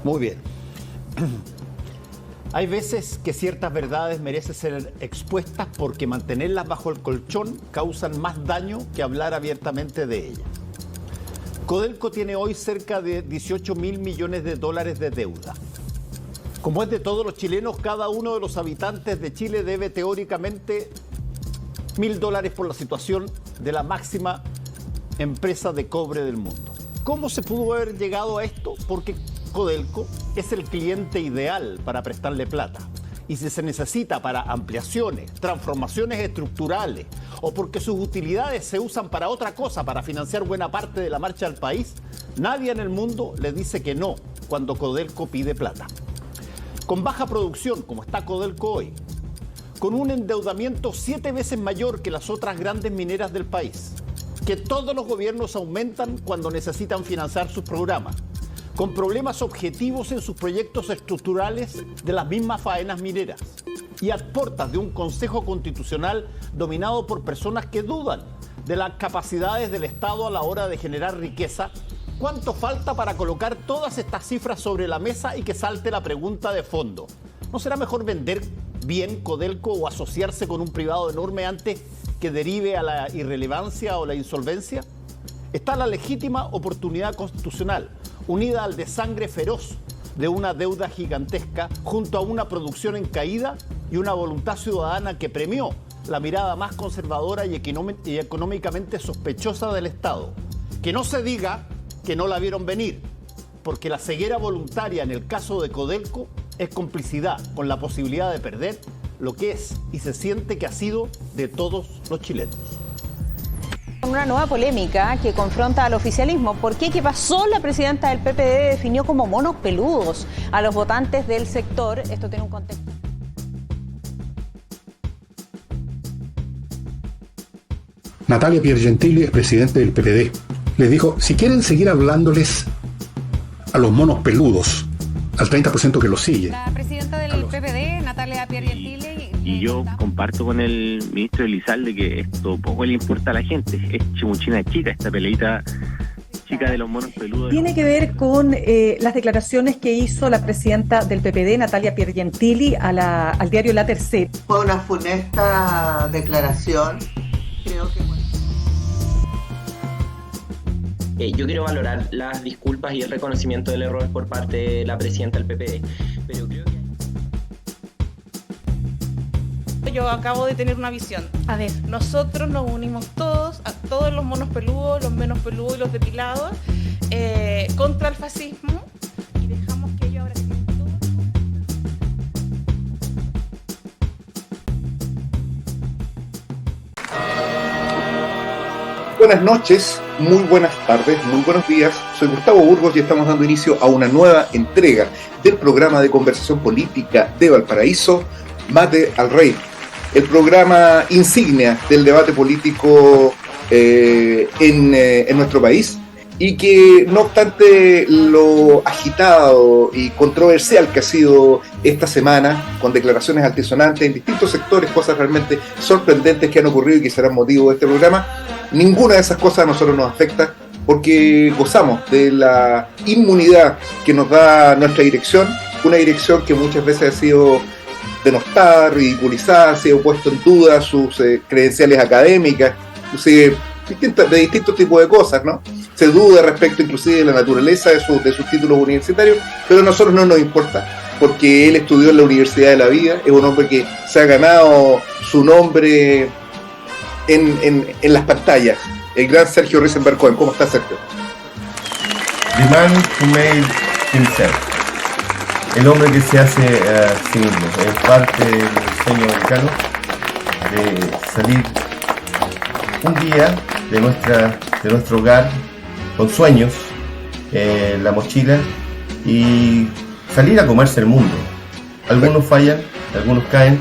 Muy bien. Hay veces que ciertas verdades merecen ser expuestas porque mantenerlas bajo el colchón causan más daño que hablar abiertamente de ellas. Codelco tiene hoy cerca de 18.000 millones de dólares de deuda. Como es de todos los chilenos, cada uno de los habitantes de Chile debe teóricamente $1.000 por la situación de la máxima empresa de cobre del mundo. ¿Cómo se pudo haber llegado a esto? Porque Codelco es el cliente ideal para prestarle plata. Y si se necesita para ampliaciones, transformaciones estructurales o porque sus utilidades se usan para otra cosa, para financiar buena parte de la marcha del país, nadie en el mundo le dice que no cuando Codelco pide plata. Con baja producción, como está Codelco hoy, con un endeudamiento 7 veces mayor que las otras grandes mineras del país, que todos los gobiernos aumentan cuando necesitan financiar sus programas, con problemas objetivos en sus proyectos estructurales de las mismas faenas mineras y a puertas de un Consejo Constitucional dominado por personas que dudan de las capacidades del Estado a la hora de generar riqueza. ¿Cuánto falta para colocar todas estas cifras sobre la mesa y que salte la pregunta de fondo? ¿No será mejor vender bien Codelco o asociarse con un privado enorme antes que derive a la irrelevancia o la insolvencia? Está la legítima oportunidad constitucional, unida al desangre feroz de una deuda gigantesca, junto a una producción en caída y una voluntad ciudadana que premió la mirada más conservadora y económicamente sospechosa del Estado. Que no se diga que no la vieron venir, porque la ceguera voluntaria en el caso de Codelco es complicidad con la posibilidad de perder lo que es y se siente que ha sido de todos los chilenos. Una nueva polémica que confronta al oficialismo. ¿Por qué? ¿Qué pasó? La presidenta del PPD definió como monos peludos a los votantes del sector. Esto tiene un contexto. Natalia Piergentili, el presidente del PPD, les dijo, si quieren seguir hablándoles a los monos peludos, al 30% que los sigue. La presidenta del PPD, Natalia Piergentili. Y yo comparto con el ministro Elizalde que esto poco le importa a la gente. Es chimuchina chica, esta peleita chica de los monos peludos. Tiene que ver con las declaraciones que hizo la presidenta del PPD, Natalia Piergentili, al diario La Tercera. Fue una funesta declaración. Creo que... Yo quiero valorar las disculpas y el reconocimiento del error por parte de la presidenta del PPD, pero creo que... Yo acabo de tener una visión. A ver, nosotros nos unimos todos, a todos los monos peludos, los menos peludos y los depilados, contra el fascismo y dejamos que ellos abracen todo. Buenas noches, muy buenas tardes, muy buenos días. Soy Gustavo Burgos y estamos dando inicio a una nueva entrega del programa de conversación política de Valparaíso, Mate al Rey. El programa insignia del debate político en nuestro país y que, no obstante lo agitado y controversial que ha sido esta semana, con declaraciones altisonantes en distintos sectores, cosas realmente sorprendentes que han ocurrido y que serán motivo de este programa, ninguna de esas cosas a nosotros nos afecta porque gozamos de la inmunidad que nos da nuestra dirección, una dirección que muchas veces ha sido denostada, ridiculizada, ha sido puesto en duda sus credenciales académicas, inclusive de distintos tipos de cosas, ¿no? Se duda respecto inclusive de la naturaleza de sus títulos universitarios, pero a nosotros no nos importa, porque él estudió en la Universidad de la Vida, es un hombre que se ha ganado su nombre en las pantallas, el gran Sergio Risenberg Cohen. ¿Cómo está, Sergio? The man who made himself. El hombre que se hace a sí mismo, es parte del sueño americano de salir un día de nuestro hogar con sueños en la mochila y salir a comerse el mundo. Algunos fallan, algunos caen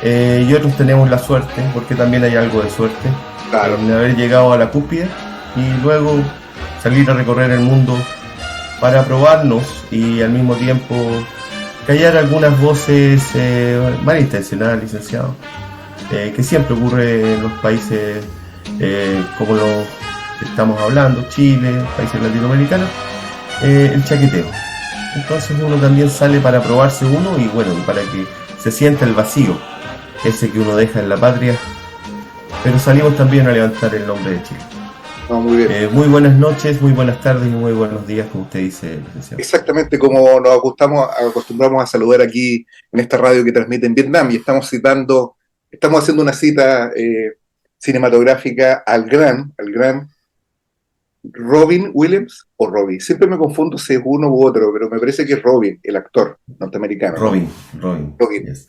y otros tenemos la suerte, porque también hay algo de suerte, claro, en haber llegado a la cúspide y luego salir a recorrer el mundo para probarnos y al mismo tiempo callar algunas voces malintencionadas, licenciado, que siempre ocurre en los países como los que estamos hablando, Chile, países latinoamericanos, el chaqueteo. entonces uno también sale para probarse uno y bueno, y para que se sienta el vacío, ese que uno deja en la patria, pero salimos también a levantar el nombre de Chile. No, muy bien. Muy buenas noches, muy buenas tardes y muy buenos días, como usted dice, licenciado. Exactamente como nos acostumbramos a saludar aquí en esta radio que transmite en Vietnam, y estamos haciendo una cita cinematográfica al gran Robin Williams o Robbie. Siempre me confundo si es uno u otro, pero me parece que es Robin, el actor norteamericano. Robin. Yes.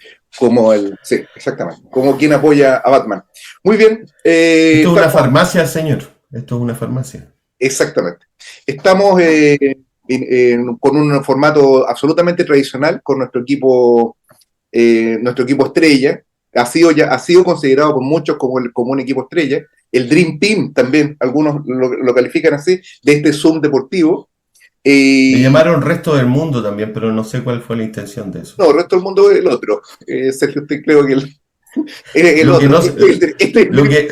Sí, exactamente. Como quien apoya a Batman. Muy bien. Esto es una farmacia, señor. Esto es una farmacia. Exactamente. Estamos con un formato absolutamente tradicional con nuestro equipo estrella. Ha sido considerado por muchos como un equipo estrella. El Dream Team también, algunos lo califican así, de este Zoom deportivo. Me llamaron Resto del Mundo también, pero no sé cuál fue la intención de eso. No, Resto del Mundo es el otro. Sergio, usted creo que el lo otro.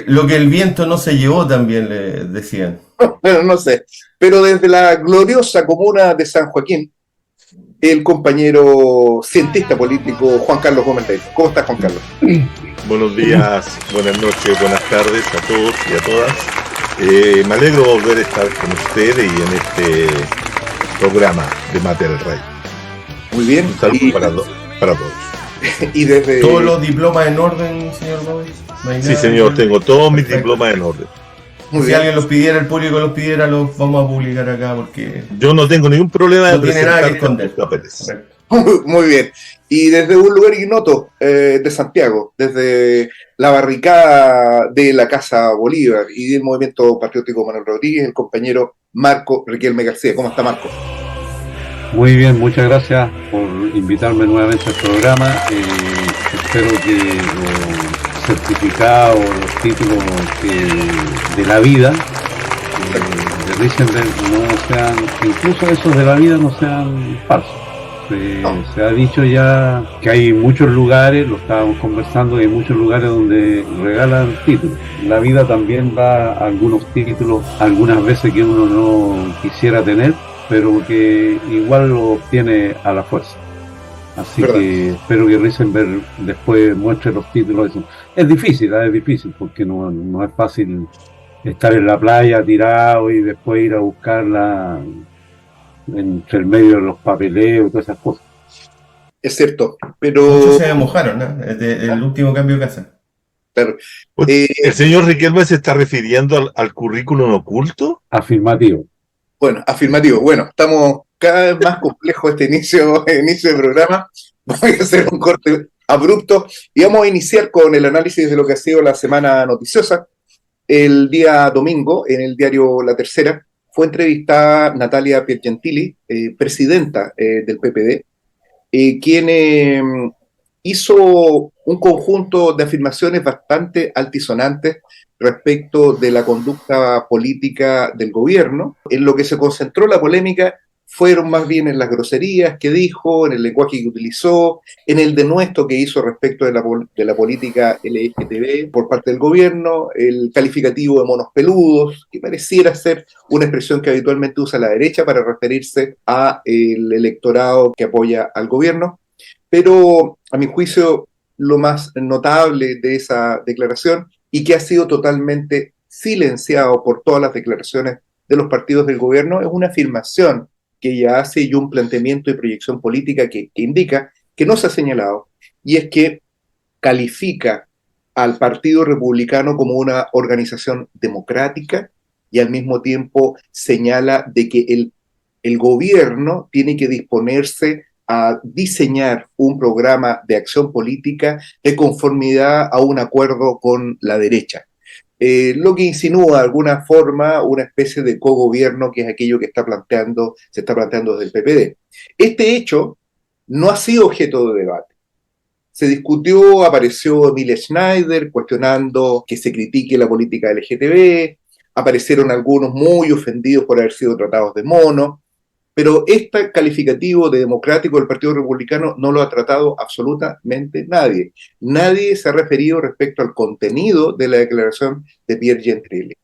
Lo que el viento no se llevó también le decían. Bueno, no sé. Pero desde la gloriosa comuna de San Joaquín, el compañero cientista político Juan Carlos Gómez Leiva. ¿Cómo estás, Juan Carlos? Buenos días, buenas noches, buenas tardes a todos y a todas. Me alegro volver a estar con ustedes y en este programa de Mate al Rey. Muy bien. Un saludo para todos. Y desde... ¿Todos los diplomas en orden, señor Gómez? ¿No hay Sí, nada? señor, tengo todos mis diplomas en orden. Si alguien los pidiera, el público los pidiera, los vamos a publicar acá porque... Yo no tengo ningún problema no tiene nada que esconder. Papeles. Muy bien. Y desde un lugar ignoto de Santiago, desde la barricada de la Casa Bolívar y del Movimiento Patriótico Manuel Rodríguez, el compañero Marco Riquelme García. ¿Cómo está, Marco? Muy bien, muchas gracias por invitarme nuevamente al programa. Espero que los certificados, los títulos de la vida de Risenberg no sean, incluso esos de la vida no sean falsos. Se ha dicho ya que hay muchos lugares, lo estábamos conversando, hay muchos lugares donde regalan títulos. La vida también da algunos títulos, algunas veces que uno no quisiera tener, pero que igual lo obtiene a la fuerza. Así ¿verdad? Que espero que Risenberg después muestre los títulos. Es difícil porque no es fácil estar en la playa tirado y después ir a buscarla entre el medio de los papeleos y todas esas cosas. Es cierto, pero... Muchos se mojaron, ¿no? El último cambio de casa. Pero, ¿el señor Riquelme se está refiriendo al currículum oculto? Afirmativo. Bueno, afirmativo. Bueno, estamos cada vez más complejos este inicio de programa. Voy a hacer un corte abrupto y vamos a iniciar con el análisis de lo que ha sido la semana noticiosa. El día domingo, en el diario La Tercera, fue entrevistada Natalia Piergentili, presidenta del PPD, quien hizo un conjunto de afirmaciones bastante altisonantes respecto de la conducta política del gobierno. En lo que se concentró la polémica fueron más bien en las groserías que dijo, en el lenguaje que utilizó, en el denuesto que hizo respecto de la política LGTB por parte del gobierno, el calificativo de monos peludos, que pareciera ser una expresión que habitualmente usa la derecha para referirse al electorado que apoya al gobierno. Pero, a mi juicio, lo más notable de esa declaración, y que ha sido totalmente silenciado por todas las declaraciones de los partidos del gobierno, es una afirmación que ella hace y un planteamiento de proyección política que indica que no se ha señalado, y es que califica al Partido Republicano como una organización democrática y al mismo tiempo señala de que el gobierno tiene que disponerse a diseñar un programa de acción política de conformidad a un acuerdo con la derecha. Lo que insinúa de alguna forma una especie de cogobierno, que es aquello que se está planteando desde el PPD. Este hecho no ha sido objeto de debate. Se discutió, apareció Emilia Schneider cuestionando que se critique la política LGTB, aparecieron algunos muy ofendidos por haber sido tratados de mono, pero este calificativo de democrático del Partido Republicano no lo ha tratado absolutamente nadie. Nadie se ha referido respecto al contenido de la declaración de Piergentili.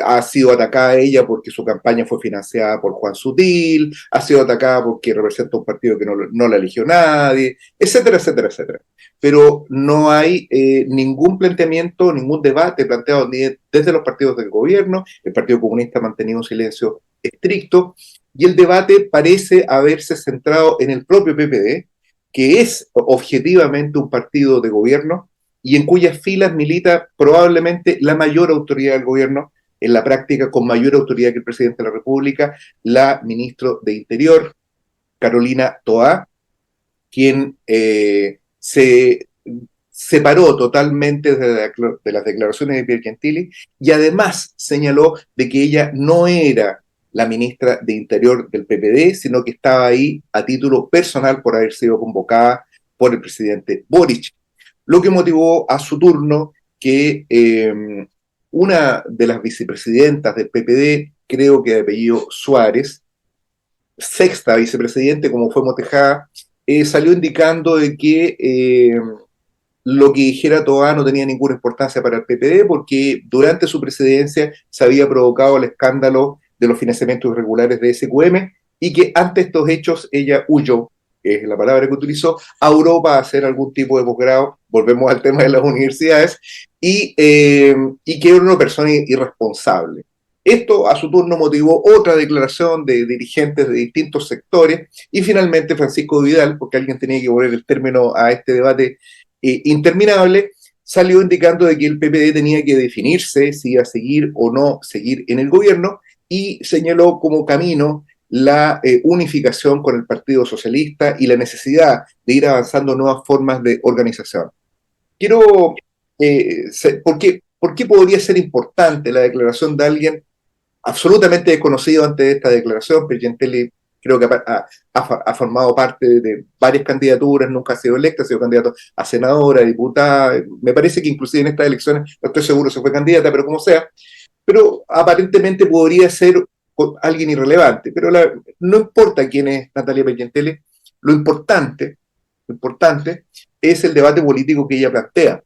ha sido atacada ella porque su campaña fue financiada por Juan Sutil, ha sido atacada porque representa un partido que no la eligió nadie, etcétera, etcétera, etcétera. Pero no hay ningún planteamiento, ningún debate planteado ni desde los partidos del gobierno. El Partido Comunista ha mantenido un silencio estricto y el debate parece haberse centrado en el propio PPD, que es objetivamente un partido de gobierno y en cuyas filas milita probablemente la mayor autoridad del gobierno, en la práctica con mayor autoridad que el presidente de la República, la ministra de Interior, Carolina Toá, quien se separó totalmente de las declaraciones de Pier Gentili y además señaló de que ella no era la ministra de Interior del PPD, sino que estaba ahí a título personal por haber sido convocada por el presidente Boric, lo que motivó a su turno que una de las vicepresidentas del PPD, creo que de apellido Suárez, sexta vicepresidente, como fue motejada, salió indicando de que lo que dijera Toá no tenía ninguna importancia para el PPD porque durante su presidencia se había provocado el escándalo de los financiamientos irregulares de SQM y que ante estos hechos ella huyó, es la palabra que utilizó, a Europa a hacer algún tipo de posgrado, volvemos al tema de las universidades, y que era una persona irresponsable. Esto a su turno motivó otra declaración de dirigentes de distintos sectores y finalmente Francisco Vidal, porque alguien tenía que poner el término a este debate interminable, salió indicando de que el PPD tenía que definirse si iba a seguir o no seguir en el gobierno y señaló como camino la unificación con el Partido Socialista y la necesidad de ir avanzando nuevas formas de organización. ¿Por qué podría ser importante la declaración de alguien absolutamente desconocido antes de esta declaración? Pier Gentili creo que ha formado parte de varias candidaturas, nunca ha sido electa, ha sido candidato a senadora, diputada, me parece que inclusive en estas elecciones, no estoy seguro si fue candidata, pero como sea, pero aparentemente podría ser alguien irrelevante, pero no importa quién es Natalia Pier Gentili, lo importante es el debate político que ella plantea.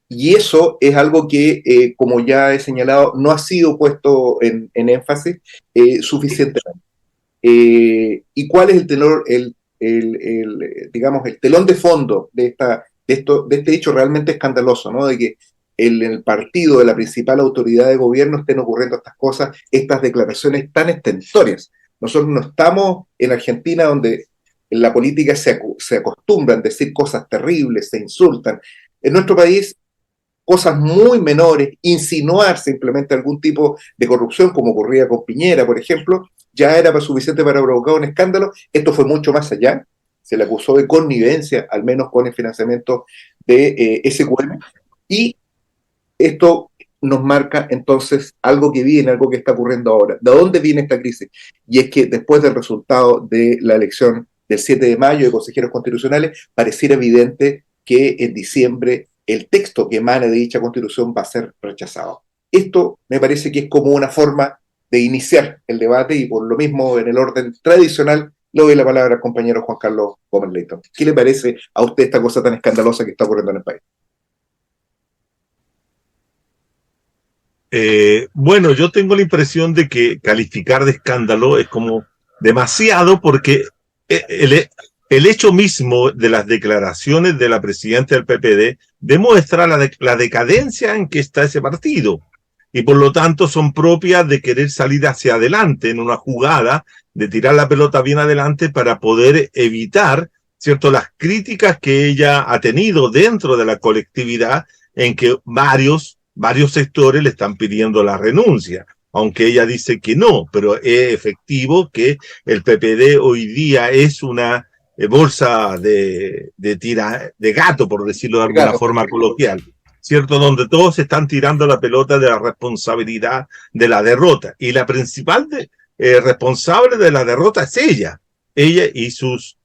Y eso es algo que, como ya he señalado, no ha sido puesto en énfasis suficientemente. ¿Y cuál es digamos, el telón de fondo de este hecho realmente escandaloso, ¿no? De que en el partido de la principal autoridad de gobierno estén ocurriendo estas cosas, estas declaraciones tan estentorias. Nosotros no estamos en Argentina donde en la política se acostumbran a decir cosas terribles, se insultan. En nuestro país, cosas muy menores, insinuar simplemente algún tipo de corrupción, como ocurría con Piñera, por ejemplo, ya era suficiente para provocar un escándalo. Esto fue mucho más allá. Se le acusó de connivencia, al menos con el financiamiento de SQM, y esto nos marca entonces algo que viene, algo que está ocurriendo ahora. ¿De dónde viene esta crisis? Y es que después del resultado de la elección del 7 de mayo de consejeros constitucionales, pareciera evidente que en diciembre el texto que emane de dicha constitución va a ser rechazado. Esto me parece que es como una forma de iniciar el debate y por lo mismo en el orden tradicional le doy la palabra al compañero Juan Carlos Gómez Leighton. ¿Qué le parece a usted esta cosa tan escandalosa que está ocurriendo en el país? Bueno, yo tengo la impresión de que calificar de escándalo es como demasiado porque el hecho mismo de las declaraciones de la presidenta del PPD demuestra la decadencia en que está ese partido y por lo tanto son propias de querer salir hacia adelante en una jugada de tirar la pelota bien adelante para poder evitar, ¿cierto?, las críticas que ella ha tenido dentro de la colectividad en que varios sectores le están pidiendo la renuncia, aunque ella dice que no, pero es efectivo que el PPD hoy día es una bolsa de gato, por decirlo de alguna forma coloquial, ¿cierto? Donde todos están tirando la pelota de la responsabilidad de la derrota. Y la principal responsable de la derrota es ella y sus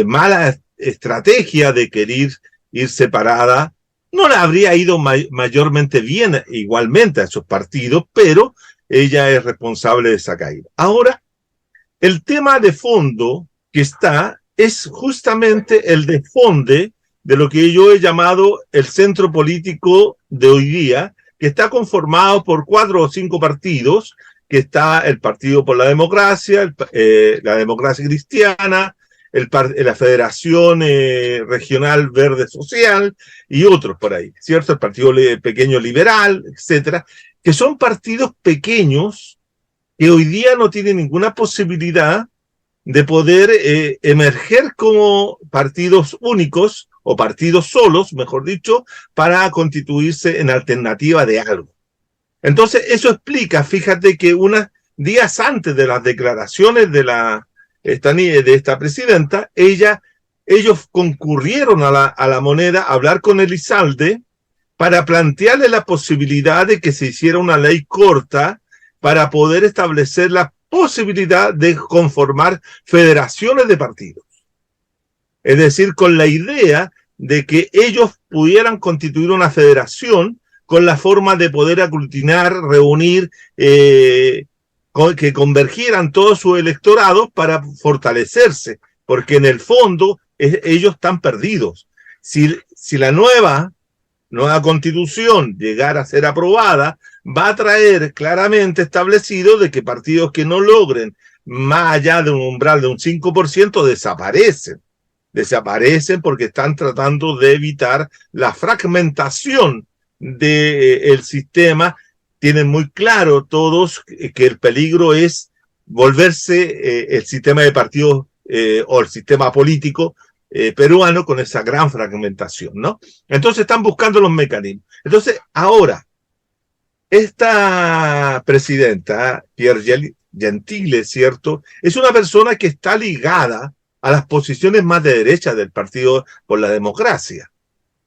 malas estrategias de querer ir separada. No le habría ido mayormente bien igualmente a esos partidos, pero ella es responsable de esa caída. Ahora, el tema de fondo que está es justamente el desfonde de lo que yo he llamado el centro político de hoy día, que está conformado por 4 o 5 partidos, que está el Partido por la Democracia, la Democracia Cristiana, la Federación Regional Verde Social y otros por ahí, ¿cierto? El Partido Pequeño Liberal, etcétera, que son partidos pequeños que hoy día no tienen ninguna posibilidad de poder emerger como partidos únicos o partidos solos, mejor dicho, para constituirse en alternativa de algo. Entonces, eso explica, fíjate que unos días antes de las declaraciones de esta presidenta, ellos concurrieron a la Moneda a hablar con Elizalde para plantearle la posibilidad de que se hiciera una ley corta para poder establecer la posibilidad de conformar federaciones de partidos. Es decir, con la idea de que ellos pudieran constituir una federación con la forma de poder aglutinar, reunir, que convergieran todos sus electorados para fortalecerse, porque en el fondo ellos están perdidos. Si la nueva constitución llegara a ser aprobada, va a traer claramente establecido de que partidos que no logren más allá de un umbral de un 5% desaparecen porque están tratando de evitar la fragmentación del sistema. Tienen muy claro todos que el peligro es volverse el sistema de partidos o el sistema político peruano con esa gran fragmentación, ¿no? Entonces están buscando los mecanismos. Entonces, ahora, esta presidenta, Piergentile, ¿cierto?, es una persona que está ligada a las posiciones más de derecha del Partido por la Democracia.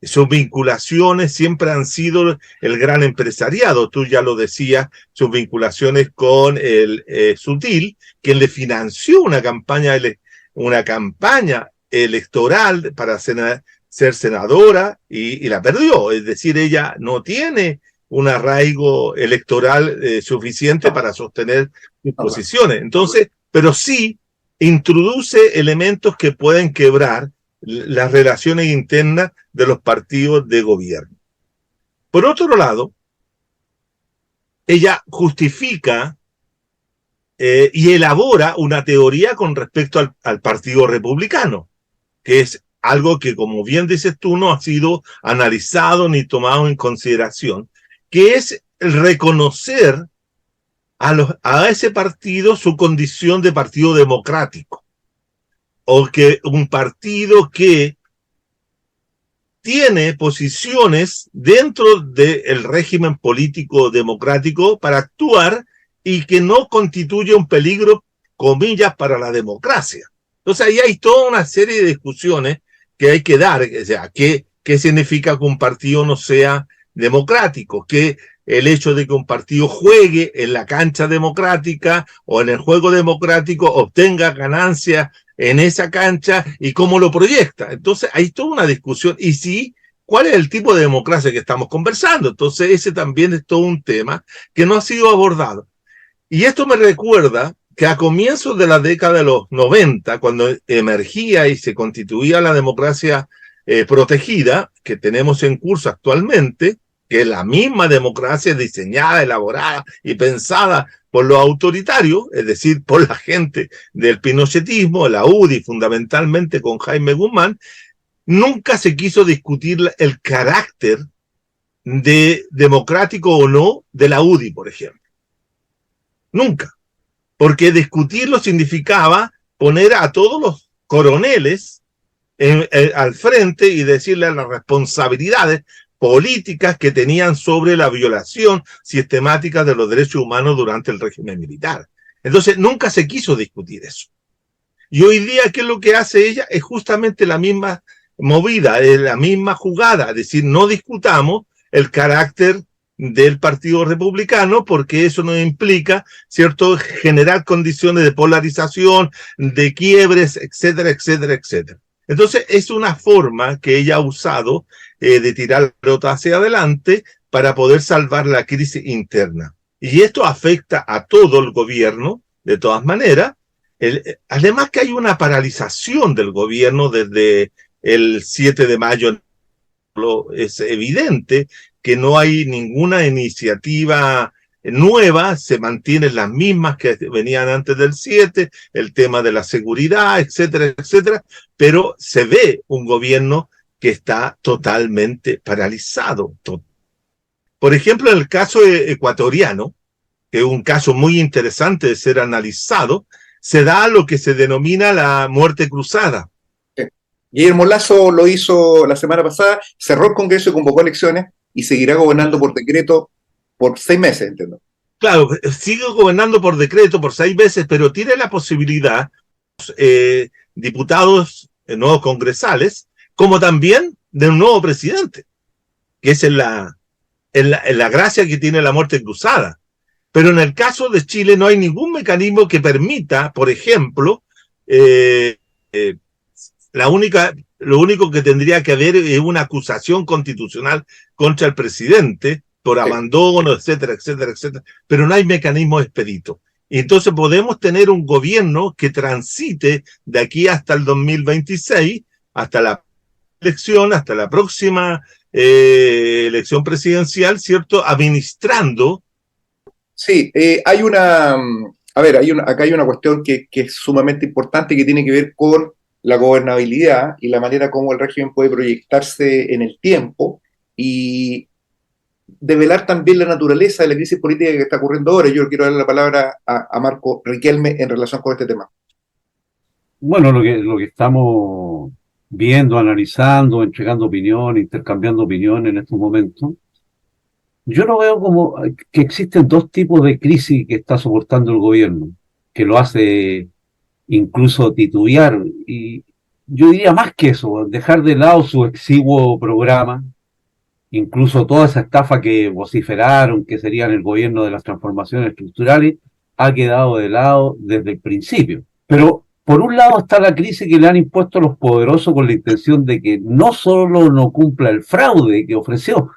Sus vinculaciones siempre han sido el gran empresariado, tú ya lo decías, sus vinculaciones con el Sutil, quien le financió una campaña electoral para ser senadora y la perdió. Es decir, ella no tiene un arraigo electoral suficiente para sostener sus posiciones. Entonces, pero sí introduce elementos que pueden quebrar las relaciones internas de los partidos de gobierno. Por otro lado, ella justifica y elabora una teoría con respecto al Partido Republicano, que es algo que, como bien dices tú, no ha sido analizado ni tomado en consideración, que es reconocer a ese partido su condición de partido democrático, o que un partido que tiene posiciones dentro del régimen político democrático para actuar y que no constituye un peligro, comillas, para la democracia. Entonces ahí hay toda una serie de discusiones que hay que dar. O sea, ¿qué significa que un partido no sea democrático? Que el hecho de que un partido juegue en la cancha democrática o en el juego democrático obtenga ganancias en esa cancha y cómo lo proyecta. Entonces hay toda una discusión. Y sí, ¿cuál es el tipo de democracia que estamos conversando? Entonces ese también es todo un tema que no ha sido abordado. Y esto me recuerda que a comienzos de la década de los 90, cuando emergía y se constituía la democracia protegida que tenemos en curso actualmente, que es la misma democracia diseñada, elaborada y pensada por los autoritarios, es decir, por la gente del pinochetismo, la UDI fundamentalmente con Jaime Guzmán, nunca se quiso discutir el carácter de democrático o no de la UDI, por ejemplo. Nunca. Porque discutirlo significaba poner a todos los coroneles al frente y decirle las responsabilidades políticas que tenían sobre la violación sistemática de los derechos humanos durante el régimen militar. Entonces, nunca se quiso discutir eso. Y hoy día, ¿qué es lo que hace ella? Es justamente la misma movida, es la misma jugada, es decir, no discutamos el carácter del Partido Republicano porque eso nos implica, ¿cierto?, generar condiciones de polarización, de quiebres, etcétera, etcétera, etcétera. Entonces, es una forma que ella ha usado de tirar la pelota hacia adelante para poder salvar la crisis interna. Y esto afecta a todo el gobierno, de todas maneras. Además que hay una paralización del gobierno desde el 7 de mayo. Es evidente que no hay ninguna iniciativa nueva, se mantienen las mismas que venían antes del 7, el tema de la seguridad, etcétera, etcétera, pero se ve un gobierno que está totalmente paralizado. Por ejemplo, en el caso ecuatoriano, que es un caso muy interesante de ser analizado, se da lo que se denomina la muerte cruzada. Guillermo Lasso lo hizo la semana pasada, cerró el Congreso y convocó elecciones y seguirá gobernando por decreto por 6 meses, entiendo. Claro, sigue gobernando por decreto por 6 meses, pero tiene la posibilidad, diputados nuevos congresales, como también de un nuevo presidente, que es en la gracia que tiene la muerte cruzada. Pero en el caso de Chile no hay ningún mecanismo que permita, por ejemplo, lo único que tendría que haber es una acusación constitucional contra el presidente por abandono, etcétera, etcétera, etcétera, pero no hay mecanismo expedito. Y entonces podemos tener un gobierno que transite de aquí hasta el 2026, hasta la elección, hasta la próxima elección presidencial, ¿cierto? Administrando. Sí, acá hay una cuestión que es sumamente importante, que tiene que ver con la gobernabilidad y la manera como el régimen puede proyectarse en el tiempo y develar también la naturaleza de la crisis política que está ocurriendo ahora. Yo quiero darle la palabra a Marco Riquelme en relación con este tema. Bueno, lo que estamos viendo, analizando, entregando opiniones, intercambiando opiniones en estos momentos, yo lo veo como que existen 2 tipos de crisis que está soportando el gobierno, que lo hace incluso titubear, y yo diría más que eso, dejar de lado su exiguo programa, incluso toda esa estafa que vociferaron que serían el gobierno de las transformaciones estructurales, ha quedado de lado desde el principio. Pero por un lado está la crisis que le han impuesto los poderosos con la intención de que no solo no cumpla el fraude que ofreció,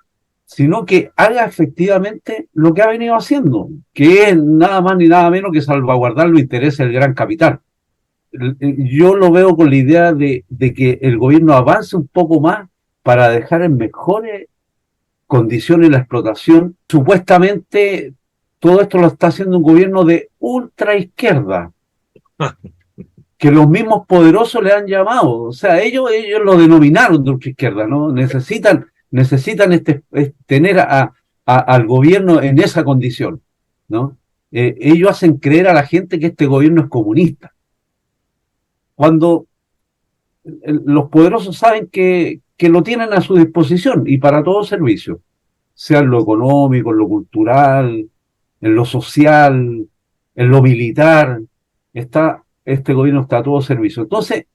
sino que haga efectivamente lo que ha venido haciendo, que es nada más ni nada menos que salvaguardar los intereses del gran capital. Yo lo veo con la idea de que el gobierno avance un poco más para dejar en mejores condiciones la explotación. Supuestamente todo esto lo está haciendo un gobierno de ultraizquierda, que los mismos poderosos le han llamado. O sea, ellos lo denominaron de ultraizquierda, ¿no? Necesitan tener al gobierno en esa condición, ¿no? Ellos hacen creer a la gente que este gobierno es comunista, cuando los poderosos saben que lo tienen a su disposición y para todo servicio, sea en lo económico, en lo cultural, en lo social, en lo militar, este gobierno está a todo servicio. Entonces,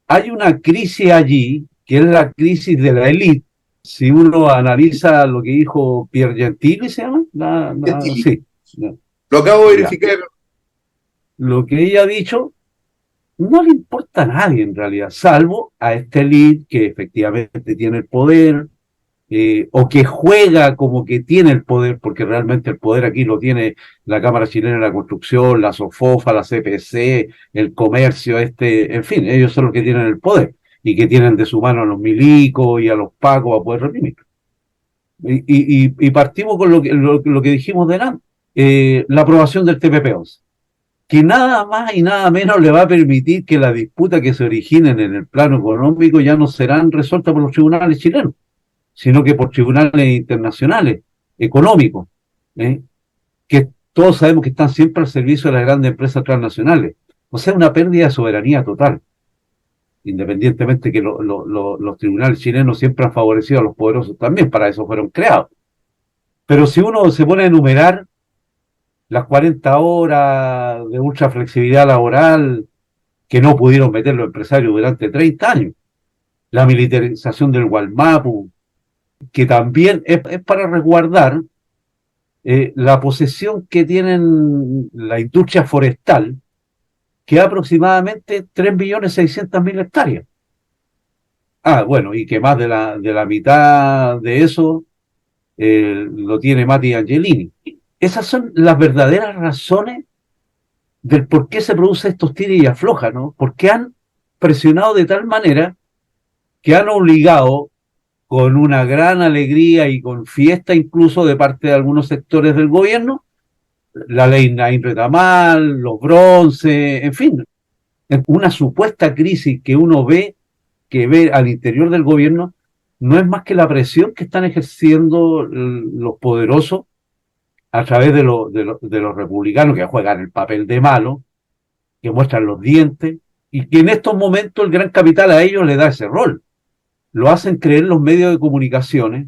hay una crisis allí, que es la crisis de la élite. Si uno analiza lo que dijo Piergentili, ¿se llama? Sí. Lo acabo de verificar. Lo que ella ha dicho no le importa a nadie en realidad, salvo a esta élite que efectivamente tiene el poder, o que juega como que tiene el poder, porque realmente el poder aquí lo tiene la Cámara Chilena de la Construcción, la SOFOFA, la CPC, el comercio, en fin, ellos son los que tienen el poder y que tienen de su mano a los milicos y a los pacos a poder reprimir. Y partimos con lo que dijimos delante, la aprobación del TPP-11, que nada más y nada menos le va a permitir que las disputas que se originen en el plano económico ya no serán resueltas por los tribunales chilenos, sino que por tribunales internacionales, económicos, que todos sabemos que están siempre al servicio de las grandes empresas transnacionales. O sea, una pérdida de soberanía total, independientemente que los tribunales chilenos siempre han favorecido a los poderosos también, para eso fueron creados. Pero si uno se pone a enumerar las 40 horas de ultra flexibilidad laboral que no pudieron meter los empresarios durante 30 años, la militarización del Gualmapu, que también es para resguardar la posesión que tienen la industria forestal, que es aproximadamente 3.600.000 hectáreas. Bueno, y que más de la mitad de eso lo tiene Mati Angelini. Esas son las verdaderas razones del por qué se produce estos tira y afloja, ¿no? Porque han presionado de tal manera que han obligado con una gran alegría y con fiesta incluso de parte de algunos sectores del gobierno, la ley Naín Retamal, los bronces, en fin, una supuesta crisis que uno ve al interior del gobierno, no es más que la presión que están ejerciendo los poderosos a través de los republicanos que juegan el papel de malo, que muestran los dientes, y que en estos momentos el gran capital a ellos le da ese rol. Lo hacen creer los medios de comunicaciones,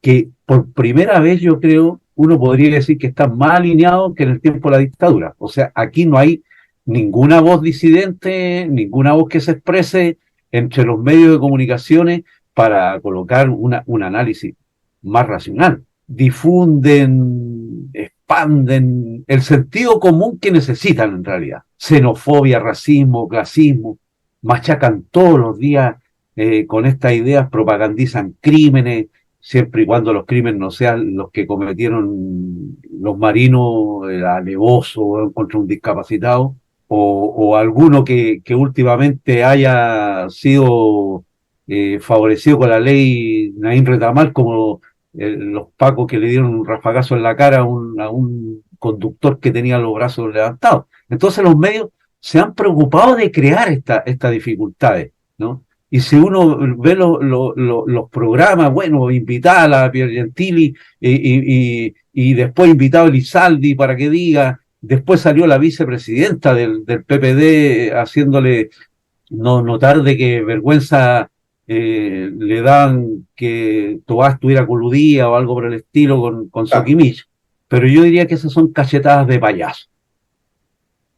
que por primera vez yo creo, uno podría decir que están más alineados que en el tiempo de la dictadura. O sea, aquí no hay ninguna voz disidente, ninguna voz que se exprese entre los medios de comunicaciones para colocar un análisis más racional. Difunden, expanden el sentido común que necesitan en realidad. Xenofobia, racismo, clasismo, machacan todos los días con estas ideas, propagandizan crímenes, siempre y cuando los crímenes no sean los que cometieron los marinos, el alevoso contra un discapacitado, o alguno que últimamente haya sido favorecido con la ley Naín Retamal, como los pacos que le dieron un rafagazo en la cara a un conductor que tenía los brazos levantados. Entonces los medios se han preocupado de crear estas dificultades, ¿no? Y si uno ve los programas, bueno, invitar a Pier Gentili y después invitado a Elizalde para que diga, después salió la vicepresidenta del PPD haciéndole notar de que vergüenza le dan que Tobás estuviera coludida o algo por el estilo con Soquimich. Pero yo diría que esas son cachetadas de payaso,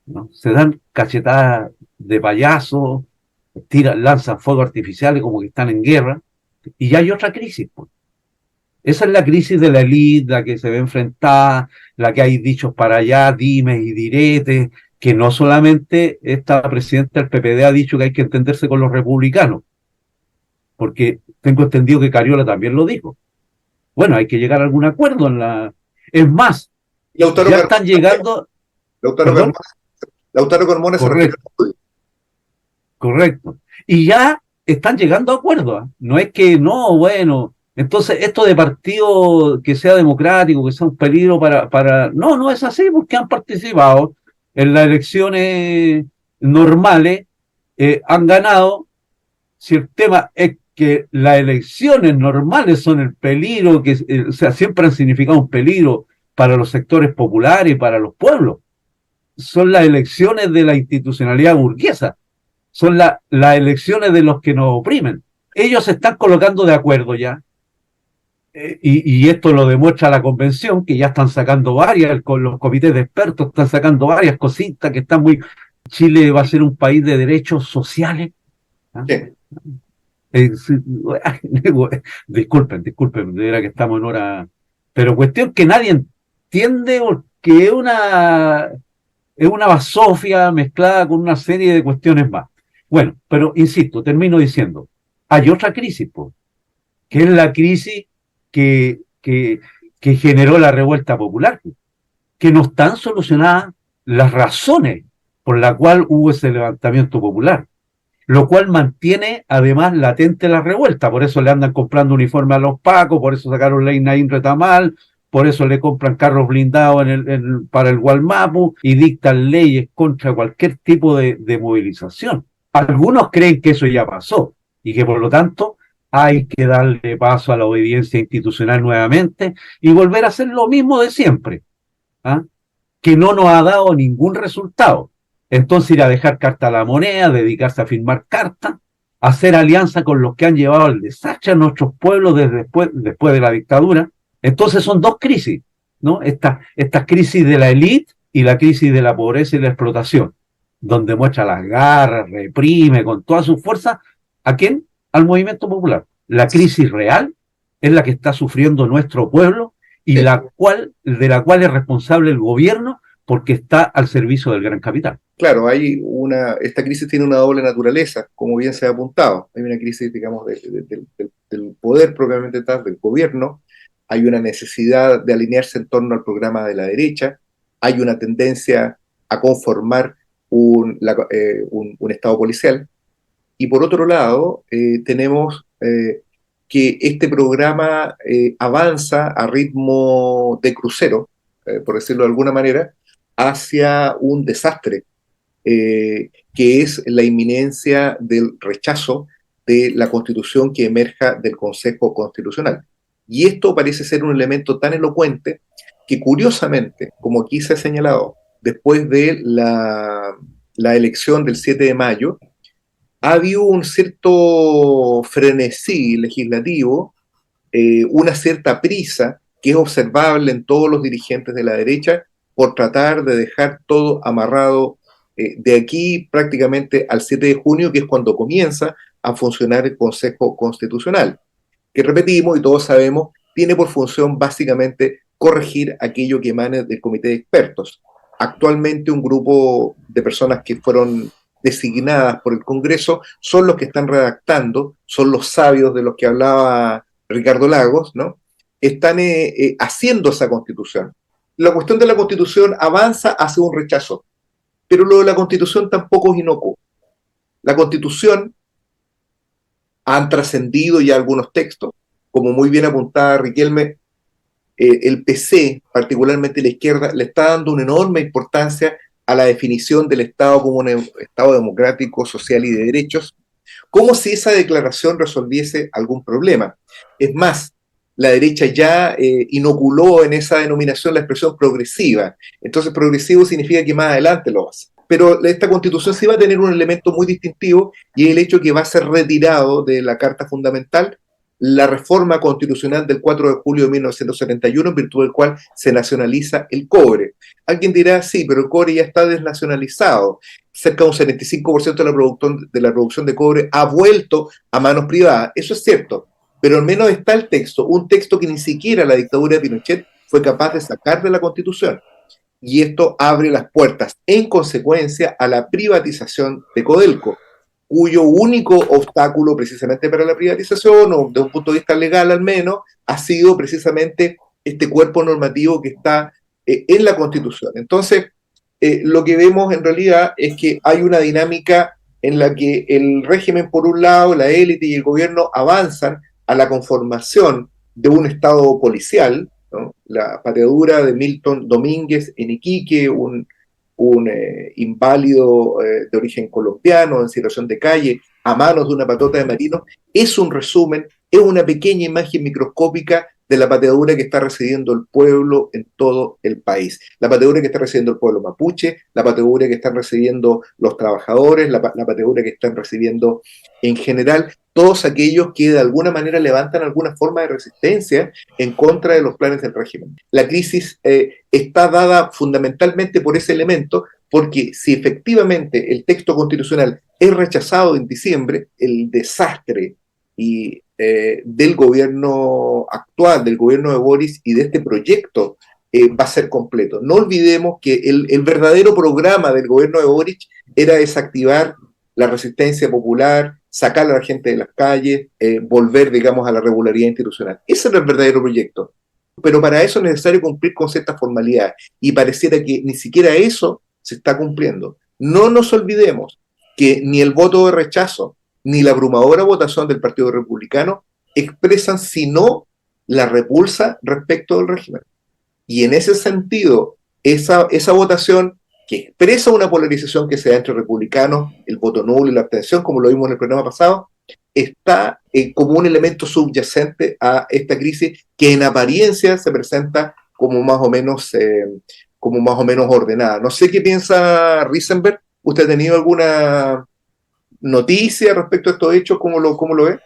¿no? Se dan cachetadas de payaso, lanzan fuegos artificiales como que están en guerra, y ya hay otra crisis, pues. Esa es la crisis de la élite, la que se ve enfrentada, la que hay dichos para allá, dimes y diretes, que no solamente esta presidenta del PPD ha dicho que hay que entenderse con los republicanos, porque tengo entendido que Cariola también lo dijo. Bueno, hay que llegar a algún acuerdo en la... Es más, Lautaro ya están llegando... Lautaro Carmona se refiere al Correcto. Y ya están llegando a acuerdos, ¿eh? No es que no, bueno, entonces esto de partido que sea democrático, que sea un peligro para... No, no es así, porque han participado en las elecciones normales, han ganado. Si el tema es que las elecciones normales son el peligro, o sea, siempre han significado un peligro para los sectores populares y para los pueblos. Son las elecciones de la institucionalidad burguesa. Son las elecciones de los que nos oprimen. Ellos se están colocando de acuerdo ya. Y esto lo demuestra la convención, que ya están sacando varias, con los comités de expertos están sacando varias cositas que están muy... Chile va a ser un país de derechos sociales. ¿Ah? Disculpen, de verdad que estamos en hora... Pero cuestión que nadie entiende, porque es una basofia mezclada con una serie de cuestiones más. Bueno, pero insisto, termino diciendo, hay otra crisis, pues, que es la crisis que generó la revuelta popular, que no están solucionadas las razones por las cuales hubo ese levantamiento popular, lo cual mantiene además latente la revuelta. Por eso le andan comprando uniformes a los pacos, por eso sacaron ley Naín Retamal, por eso le compran carros blindados para el Gualmapu y dictan leyes contra cualquier tipo de movilización. Algunos creen que eso ya pasó y que por lo tanto hay que darle paso a la obediencia institucional nuevamente y volver a hacer lo mismo de siempre, ¿ah? Que no nos ha dado ningún resultado. Entonces ir a dejar carta a la moneda, dedicarse a firmar cartas, hacer alianza con los que han llevado al desastre a nuestros pueblos después de la dictadura. Entonces son dos crisis, ¿no? Esta crisis de la élite y la crisis de la pobreza y la explotación, donde muestra las garras, reprime con toda su fuerza. ¿A quién? Al movimiento popular. La crisis real es la que está sufriendo nuestro pueblo y de la cual es responsable el gobierno, porque está al servicio del gran capital. Claro, esta crisis tiene una doble naturaleza, como bien se ha apuntado. Hay una crisis, digamos, del poder propiamente tal, del gobierno. Hay una necesidad de alinearse en torno al programa de la derecha. Hay una tendencia a conformar un Estado policial. Y por otro lado, tenemos que este programa avanza a ritmo de crucero, por decirlo de alguna manera, hacia un desastre, que es la inminencia del rechazo de la Constitución que emerja del Consejo Constitucional. Y esto parece ser un elemento tan elocuente que, curiosamente, como aquí se ha señalado, después de la elección del 7 de mayo, ha habido un cierto frenesí legislativo, una cierta prisa que es observable en todos los dirigentes de la derecha por tratar de dejar todo amarrado de aquí prácticamente al 7 de junio, que es cuando comienza a funcionar el Consejo Constitucional, que repetimos y todos sabemos, tiene por función básicamente corregir aquello que emane del Comité de Expertos. Actualmente un grupo de personas que fueron designadas por el Congreso son los que están redactando, son los sabios de los que hablaba Ricardo Lagos, ¿no? Están haciendo esa Constitución. La cuestión de la Constitución avanza hacia un rechazo, pero lo de la Constitución tampoco es inocuo. La Constitución han trascendido ya algunos textos, como muy bien apuntaba Riquelme, el PC, particularmente la izquierda, le está dando una enorme importancia a la definición del Estado como un Estado democrático, social y de derechos, como si esa declaración resolviese algún problema. Es más, la derecha ya inoculó en esa denominación la expresión progresiva. Entonces, progresivo significa que más adelante lo hace. Pero esta Constitución sí va a tener un elemento muy distintivo, y es el hecho que va a ser retirado de la Carta Fundamental la reforma constitucional del 4 de julio de 1971, en virtud del cual se nacionaliza el cobre. Alguien dirá, sí, pero el cobre ya está desnacionalizado. Cerca de un 75% de la producción de cobre ha vuelto a manos privadas. Eso es cierto, pero al menos está el texto, un texto que ni siquiera la dictadura de Pinochet fue capaz de sacar de la Constitución. Y esto abre las puertas, en consecuencia, a la privatización de Codelco, cuyo único obstáculo precisamente para la privatización, o de un punto de vista legal al menos, ha sido precisamente este cuerpo normativo que está en la Constitución. Entonces, lo que vemos en realidad es que hay una dinámica en la que el régimen, por un lado, la élite y el gobierno avanzan a la conformación de un Estado policial, ¿no? La pateadura de Milton Domínguez en Iquique, un inválido de origen colombiano en situación de calle a manos de una patota de marinos, es un resumen, es una pequeña imagen microscópica de la pateadura que está recibiendo el pueblo en todo el país. La pateadura que está recibiendo el pueblo mapuche, la pateadura que están recibiendo los trabajadores, la pateadura que están recibiendo en general todos aquellos que de alguna manera levantan alguna forma de resistencia en contra de los planes del régimen. La crisis está dada fundamentalmente por ese elemento, porque si efectivamente el texto constitucional es rechazado en diciembre, el desastre del gobierno actual, del gobierno de Boris y de este proyecto va a ser completo. No olvidemos que el verdadero programa del gobierno de Boris era desactivar la resistencia popular, sacar a la gente de las calles, volver, digamos, a la regularidad institucional. Ese era el verdadero proyecto. Pero para eso es necesario cumplir con ciertas formalidades, y pareciera que ni siquiera eso se está cumpliendo. No nos olvidemos que ni el voto de rechazo ni la abrumadora votación del Partido Republicano expresan sino la repulsa respecto del régimen. Y en ese sentido, esa votación que expresa una polarización que se da entre republicanos, el voto nulo y la abstención, como lo vimos en el programa pasado, está como un elemento subyacente a esta crisis que en apariencia se presenta como más o menos ordenada. No sé qué piensa Risenberg. ¿Usted ha tenido alguna noticia respecto a estos hechos? ¿Cómo lo ve?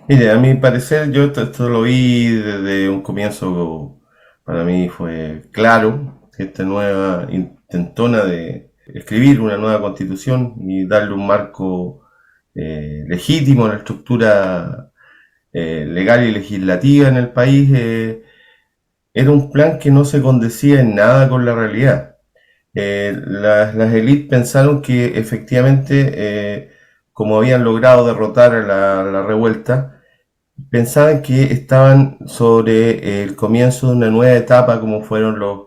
Mire, a mi parecer, yo esto lo vi desde un comienzo. Para mí fue claro que esta nueva intentona de escribir una nueva constitución y darle un marco legítimo a la estructura legal y legislativa en el país, era un plan que no se condecía en nada con la realidad. Las élites pensaron que efectivamente, como habían logrado derrotar a la revuelta, pensaban que estaban sobre el comienzo de una nueva etapa, como fueron los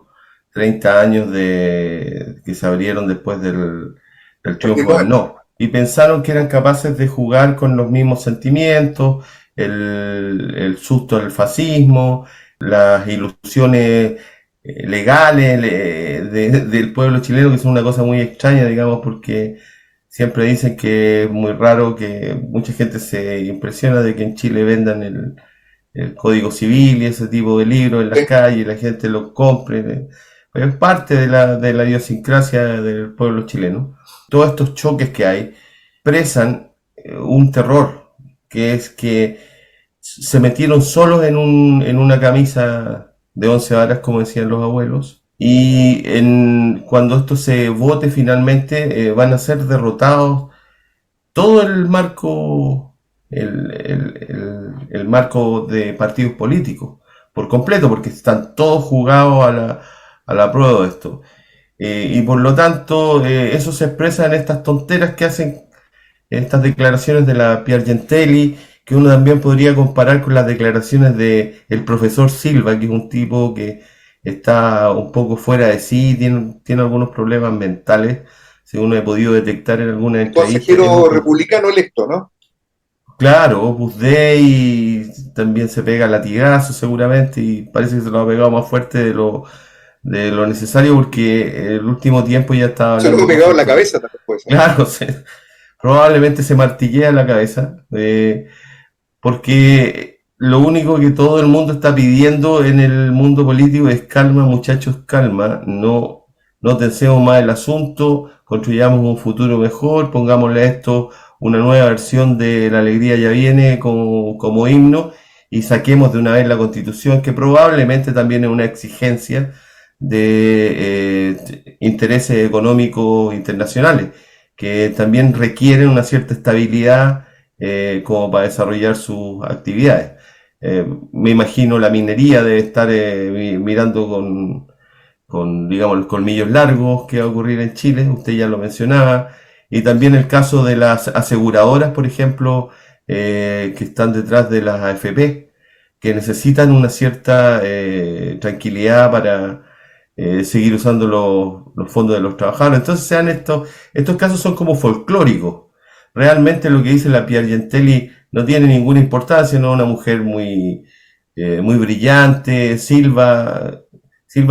30 años que se abrieron después del triunfo del no. Y pensaron que eran capaces de jugar con los mismos sentimientos, el susto al fascismo, las ilusiones legales del pueblo chileno, que son una cosa muy extraña, digamos, porque siempre dicen que es muy raro, que mucha gente se impresiona de que en Chile vendan el Código Civil y ese tipo de libros en las calles, y la gente los compre. Pero es parte de la idiosincrasia del pueblo chileno. Todos estos choques que hay expresan un terror, que es que se metieron solos en una camisa de 11 varas, como decían los abuelos, y cuando esto se vote finalmente van a ser derrotados todo el marco, el marco de partidos políticos por completo, porque están todos jugados a la prueba de esto. Y por lo tanto, eso se expresa en estas tonteras que hacen, estas declaraciones de la Piergentelli, que uno también podría comparar con las declaraciones de el profesor Silva, que es un tipo que está un poco fuera de sí, tiene algunos problemas mentales, según he podido detectar en alguna entrevista. Consejero republicano electo, ¿no? Claro, Opus Dei también se pega latigazos seguramente, y parece que se lo ha pegado más fuerte de lo necesario, porque el último tiempo ya estaba Se lo ha pegado en la cabeza también, puede ser. Claro, probablemente se martillea la cabeza, porque lo único que todo el mundo está pidiendo en el mundo político es calma, muchachos, calma, no tensemos más el asunto, construyamos un futuro mejor, pongámosle a esto una nueva versión de La Alegría Ya Viene como himno, y saquemos de una vez la Constitución, que probablemente también es una exigencia de intereses económicos internacionales, que también requieren una cierta estabilidad como para desarrollar sus actividades. Me imagino la minería debe estar mirando con, digamos, los colmillos largos que va a ocurrir en Chile, usted ya lo mencionaba, y también el caso de las aseguradoras, por ejemplo, que están detrás de las AFP, que necesitan una cierta tranquilidad para seguir usando los fondos de los trabajadores. Entonces, estos casos son como folclóricos. Realmente lo que dice la Piergentelli no tiene ninguna importancia, no es una mujer muy brillante. Silva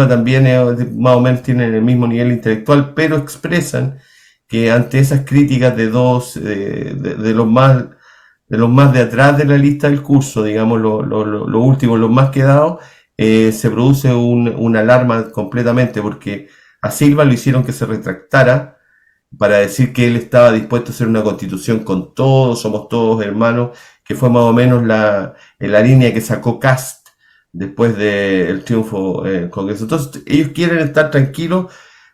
también más o menos tiene el mismo nivel intelectual, pero expresan que ante esas críticas de los más de atrás de la lista del curso, digamos, los últimos, los más quedados, se produce una alarma completamente, porque a Silva lo hicieron que se retractara para decir que él estaba dispuesto a hacer una constitución con todos, somos todos hermanos, que fue más o menos la línea que sacó Kast después del triunfo en el Congreso. Entonces ellos quieren estar tranquilos,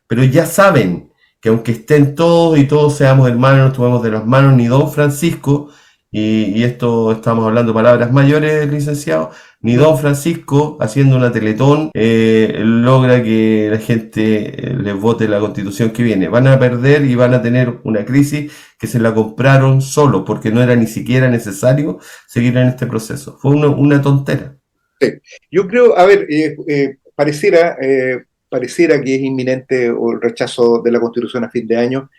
pero ya saben que aunque estén todos y todos seamos hermanos, nos tomemos de las manos, ni don Francisco, y esto estamos hablando palabras mayores, licenciado, ni don Francisco, haciendo una teletón, logra que la gente les vote la constitución que viene. Van a perder y van a tener una crisis que se la compraron solo, porque no era ni siquiera necesario seguir en este proceso. Fue una tontera. Sí. Yo creo, a ver, pareciera que es inminente el rechazo de la Constitución a fin de año.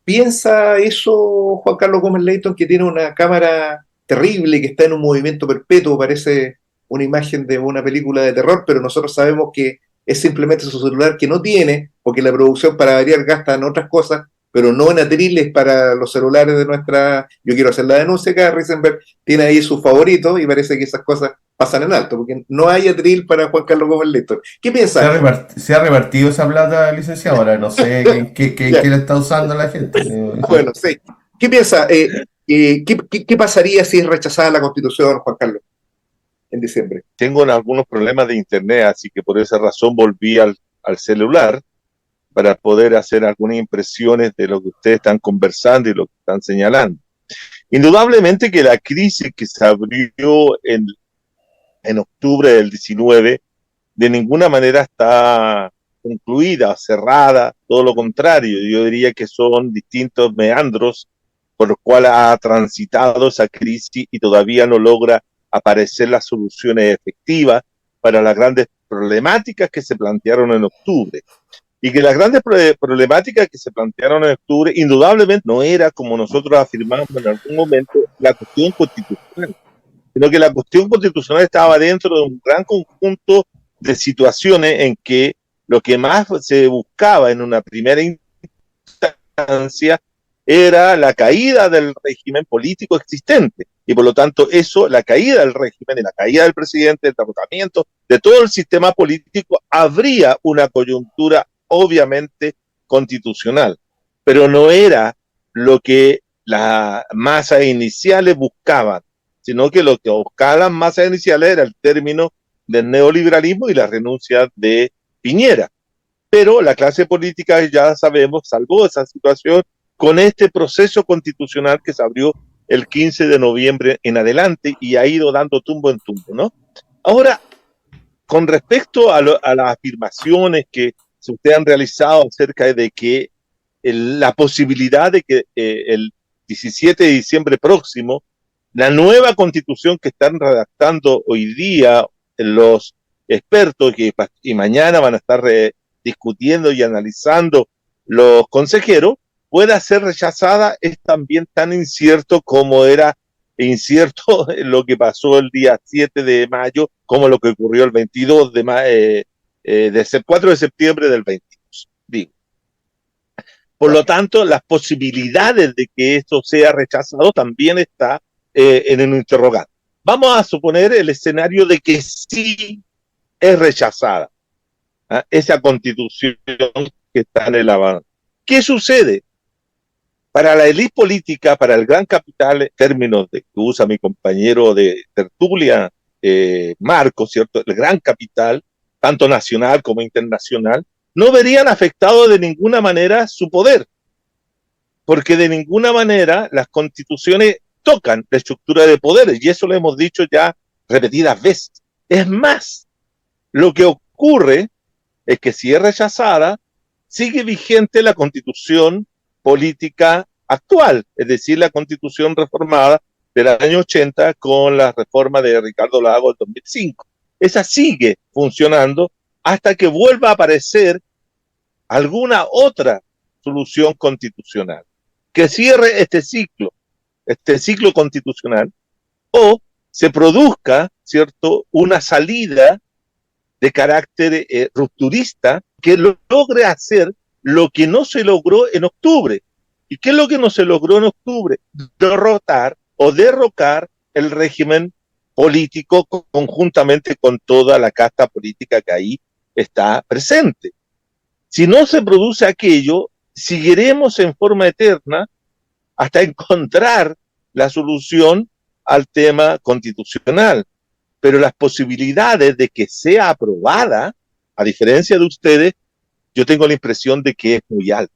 ¿Piensa eso Juan Carlos Gómez Leyton, que tiene una cámara terrible, que está en un movimiento perpetuo, parece una imagen de una película de terror, pero nosotros sabemos que es simplemente su celular que no tiene, porque la producción, para variar, gasta en otras cosas, pero no en atriles para los celulares de nuestra... Yo quiero hacer la denuncia acá, Risenberg tiene ahí su favorito y parece que esas cosas pasan en alto, porque no hay atril para Juan Carlos Gómez Leyton. ¿Qué piensa? Se ha repartido esa plata, licenciado, ahora no sé qué la está usando la gente. Bueno, sí. ¿Qué piensa? ¿Qué pasaría si es rechazada la Constitución, Juan Carlos, en diciembre? Tengo algunos problemas de internet, así que por esa razón volví al celular para poder hacer algunas impresiones de lo que ustedes están conversando y lo que están señalando. Indudablemente que la crisis que se abrió en octubre del 19 de ninguna manera está concluida, cerrada, todo lo contrario. Yo diría que son distintos meandros por los cuales ha transitado esa crisis y todavía no logra aparecer las soluciones efectivas para las grandes problemáticas que se plantearon en octubre. y que las grandes problemáticas que se plantearon en octubre indudablemente no era, como nosotros afirmamos en algún momento, la cuestión constitucional, sino que la cuestión constitucional estaba dentro de un gran conjunto de situaciones en que lo que más se buscaba en una primera instancia era la caída del régimen político existente, y por lo tanto eso, la caída del régimen, y la caída del presidente, el derrocamiento de todo el sistema político, habría una coyuntura obviamente constitucional, pero no era lo que las masas iniciales buscaban, sino que lo que buscaban las masas iniciales era el término del neoliberalismo y la renuncia de Piñera. Pero la clase política, ya sabemos, salvó esa situación con este proceso constitucional que se abrió el 15 de noviembre en adelante y ha ido dando tumbo en tumbo, ¿no? Ahora, con respecto a las afirmaciones que ustedes han realizado acerca de que la posibilidad de que el 17 de diciembre próximo, la nueva constitución que están redactando hoy día los expertos y mañana van a estar discutiendo y analizando los consejeros, pueda ser rechazada, es también tan incierto como era incierto lo que pasó el día 7 de mayo, como lo que ocurrió el 22 de 4 de septiembre del 22. Digo. Por lo tanto, las posibilidades de que esto sea rechazado también está en un interrogante. Vamos a suponer el escenario de que sí es rechazada esa constitución que está en el avance. ¿Qué sucede? Para la élite política, para el gran capital, en términos de que usa mi compañero de tertulia, Marco, ¿cierto? El gran capital, tanto nacional como internacional, no verían afectado de ninguna manera su poder, porque de ninguna manera las constituciones tocan la estructura de poderes, y eso lo hemos dicho ya repetidas veces. Es más, lo que ocurre es que si es rechazada, sigue vigente la constitución política actual, es decir, la constitución reformada del año 80 con la reforma de Ricardo Lagos del 2005. Esa sigue funcionando hasta que vuelva a aparecer alguna otra solución constitucional que cierre este ciclo constitucional, o se produzca, ¿cierto?, una salida de carácter rupturista que logre hacer lo que no se logró en octubre. ¿Y qué es lo que no se logró en octubre? Derrotar o derrocar el régimen político conjuntamente con toda la casta política que ahí está presente. Si no se produce aquello, seguiremos en forma eterna hasta encontrar la solución al tema constitucional. Pero las posibilidades de que sea aprobada, a diferencia de ustedes, yo tengo la impresión de que es muy alta.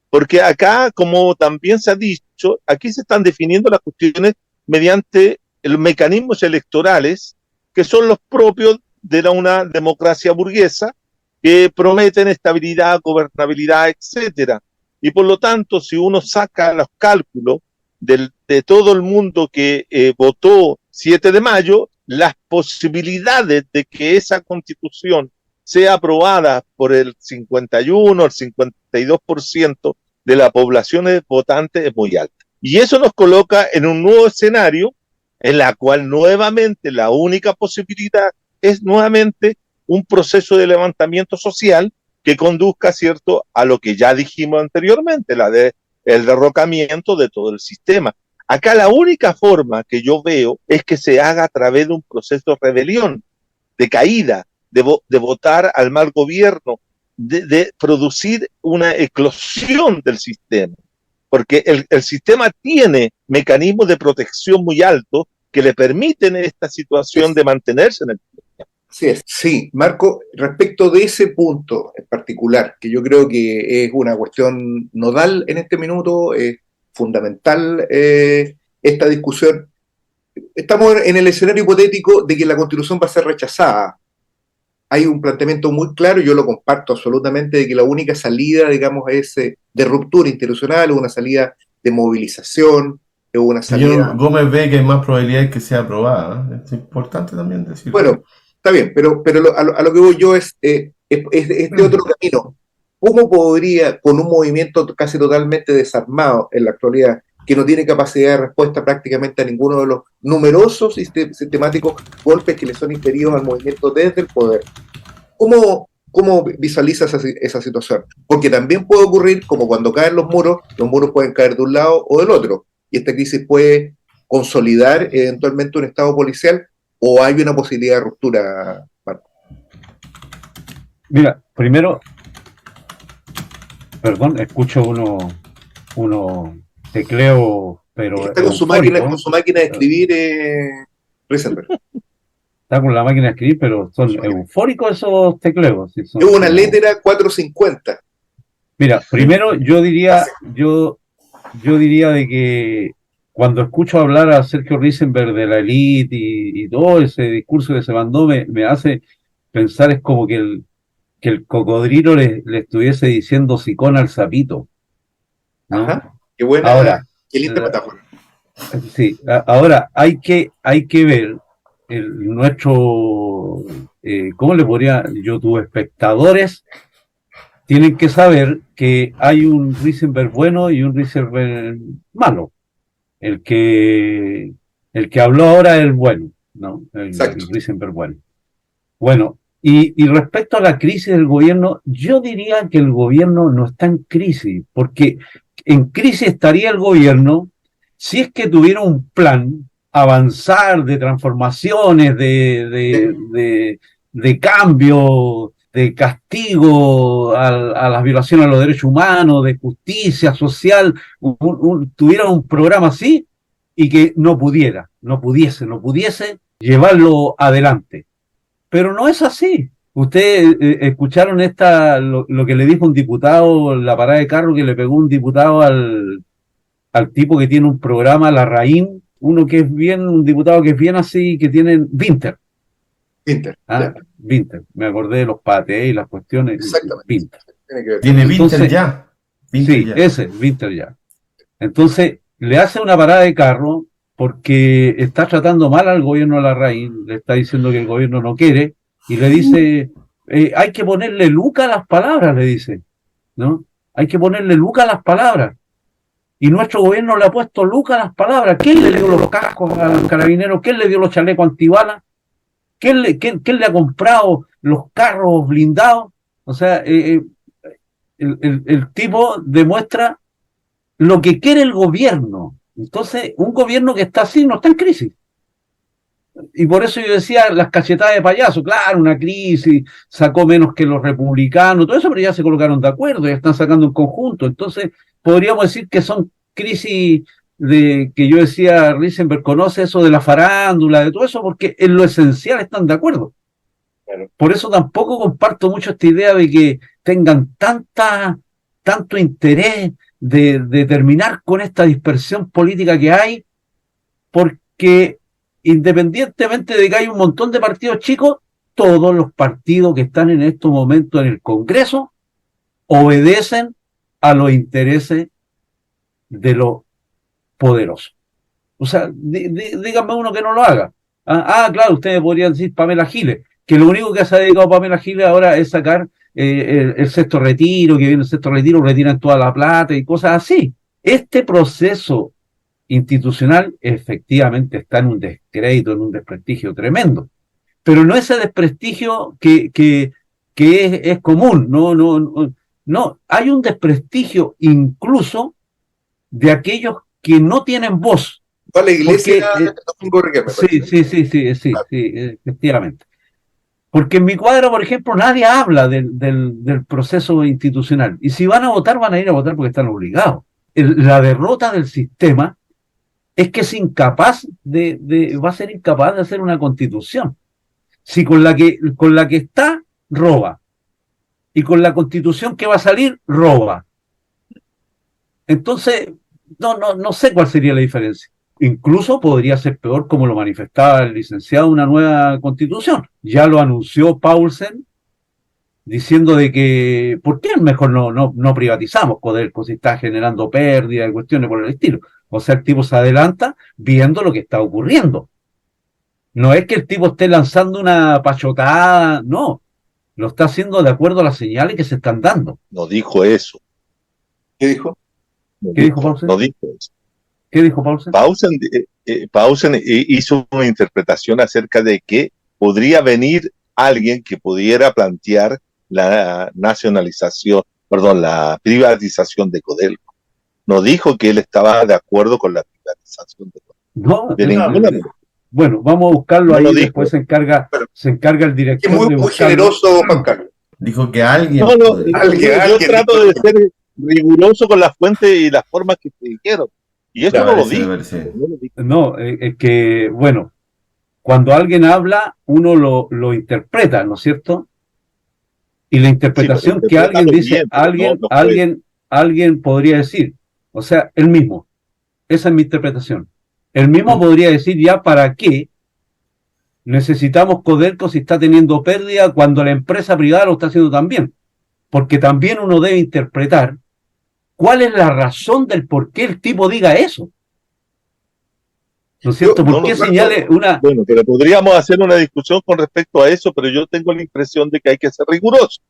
Porque acá, como también se ha dicho, aquí se están definiendo las cuestiones mediante los mecanismos electorales que son los propios de una democracia burguesa que prometen estabilidad, gobernabilidad, etcétera. Y por lo tanto, si uno saca los cálculos de todo el mundo que votó 7 de mayo, las posibilidades de que esa constitución sea aprobada por el 51, el 52% de la población votante es muy alta. Y eso nos coloca en un nuevo escenario en la cual nuevamente la única posibilidad es nuevamente un proceso de levantamiento social que conduzca, ¿cierto?, a lo que ya dijimos anteriormente, el derrocamiento de todo el sistema. Acá la única forma que yo veo es que se haga a través de un proceso de rebelión, de caída, de votar al mal gobierno, de producir una eclosión del sistema. Porque el sistema tiene mecanismos de protección muy altos que le permiten esta situación de mantenerse en el tiempo. Así es. Sí, Marco, respecto de ese punto en particular, que yo creo que es una cuestión nodal en este minuto, es fundamental esta discusión. Estamos en el escenario hipotético de que la Constitución va a ser rechazada. Hay un planteamiento muy claro, yo lo comparto absolutamente, de que la única salida, digamos, es de ruptura institucional, o una salida de movilización, o una salida... Señor Gómez ve que hay más probabilidades que sea aprobada, ¿eh? Es importante también decirlo. Bueno, está bien, pero a lo que voy yo es de otro camino. ¿cómo podría, con un movimiento casi totalmente desarmado en la actualidad, que no tiene capacidad de respuesta prácticamente a ninguno de los numerosos y sistemáticos golpes que le son inferidos al movimiento desde el poder, ¿cómo visualizas esa situación? Porque también puede ocurrir, como cuando caen los muros pueden caer de un lado o del otro, y esta crisis puede consolidar eventualmente un estado policial, o hay una posibilidad de ruptura, Marco. Mira, primero, perdón, escucho uno tecleo, pero está con su máquina de escribir, Risenberg. Está con la máquina de escribir, pero son eufóricos esos tecleos. ¿Sí? Es una letra 450. Mira, primero yo diría de que cuando escucho hablar a Sergio Risenberg de la élite y todo ese discurso que se mandó, me hace pensar, es como que el cocodrilo le estuviese diciendo sicón al sapito, ¿no? Ajá, qué buena, ahora, qué linda metáfora. Sí, ahora hay que ver nuestro, ¿cómo le podría? YouTube espectadores tienen que saber que hay un Risenberg bueno y un Risenberg malo. El que habló ahora es el bueno, ¿no? El Risenberg bueno. Bueno, y respecto a la crisis del gobierno, yo diría que el gobierno no está en crisis, porque en crisis estaría el gobierno si es que tuviera un plan avanzar de transformaciones, de cambio, de castigo a las violaciones a los derechos humanos, de justicia social, tuviera un programa así y que no pudiese llevarlo adelante. Pero no es así. Ustedes escucharon lo que le dijo un diputado, la parada de carro que le pegó un diputado al tipo que tiene un programa, Larraín, un diputado que es bien así, que tiene Winter. Winter. Me acordé de los pates y las cuestiones. Exactamente. Winter. Tiene Winter ya. Ese, Winter ya. Entonces, le hace una parada de carro porque está tratando mal al gobierno de Larraín, le está diciendo que el gobierno no quiere, y le dice, hay que ponerle luca a las palabras, le dice, ¿no? Hay que ponerle luca a las palabras. Y nuestro gobierno le ha puesto luca a las palabras. ¿Quién le dio los cascos a los carabineros? ¿Quién le dio los chalecos antibalas? ¿Quién le ha comprado los carros blindados? O sea, el tipo demuestra lo que quiere el gobierno. Entonces, un gobierno que está así no está en crisis. Y por eso yo decía las cachetadas de payaso. Claro, una crisis, sacó menos que los republicanos, todo eso, pero ya se colocaron de acuerdo, ya están sacando un conjunto. Entonces, podríamos decir que son crisis que yo decía, Risenberg conoce eso de la farándula, de todo eso, porque en lo esencial están de acuerdo. Claro. Por eso tampoco comparto mucho esta idea de que tengan tanto interés de terminar con esta dispersión política que hay, porque independientemente de que hay un montón de partidos chicos, todos los partidos que están en estos momentos en el Congreso obedecen a los intereses de los poderosos. O sea, díganme uno que no lo haga. Claro, ustedes podrían decir Pamela Giles, que lo único que se ha dedicado Pamela Giles ahora es sacar el sexto retiro, que viene el sexto retiro, retiran toda la plata y cosas así. Este proceso institucional efectivamente está en un descrédito, en un desprestigio tremendo. Pero no ese desprestigio que es común, no, hay un desprestigio incluso de aquellos que no tienen voz. La iglesia sí, efectivamente. Porque en mi cuadro, por ejemplo, nadie habla del proceso institucional. Y si van a votar, van a ir a votar porque están obligados. La derrota del sistema es que es incapaz va a ser incapaz de hacer una constitución. Si con la que está, roba. Y con la constitución que va a salir, roba. Entonces, no sé cuál sería la diferencia. Incluso podría ser peor, como lo manifestaba el licenciado, una nueva constitución. Ya lo anunció Paulsen, diciendo de que, ¿por qué mejor no privatizamos Codelco si está generando pérdidas y cuestiones por el estilo? O sea, el tipo se adelanta viendo lo que está ocurriendo. No es que el tipo esté lanzando una pachotada, no. lo está haciendo de acuerdo a las señales que se están dando. No dijo eso. ¿Qué dijo? ¿Qué dijo Paulsen? No dijo eso. ¿Qué dijo Paulsen? Paulsen hizo una interpretación acerca de que podría venir alguien que pudiera plantear la la privatización de Codelco. No dijo que él estaba de acuerdo con la privatización de Codelco. No, de ninguna manera. Bueno, vamos a buscarlo No ahí, lo dijo. después se encarga el director. Es muy generoso, Juan Carlos. Dijo que alguien... Yo trato de ser riguroso con las fuentes y las formas que se dijeron. Y esto no lo dijo. No, es que, bueno, cuando alguien habla, uno lo interpreta, ¿no es cierto? Y la interpretación que alguien dice, alguien podría decir, o sea, él mismo. Esa es mi interpretación. Él mismo podría decir, ya, ¿para qué necesitamos Codelco si está teniendo pérdida cuando la empresa privada lo está haciendo también? Porque también uno debe interpretar cuál es la razón del por qué el tipo diga eso. ¿No es cierto? ¿Por qué señale una...? Bueno, pero podríamos hacer una discusión con respecto a eso, pero yo tengo la impresión de que hay que ser riguroso.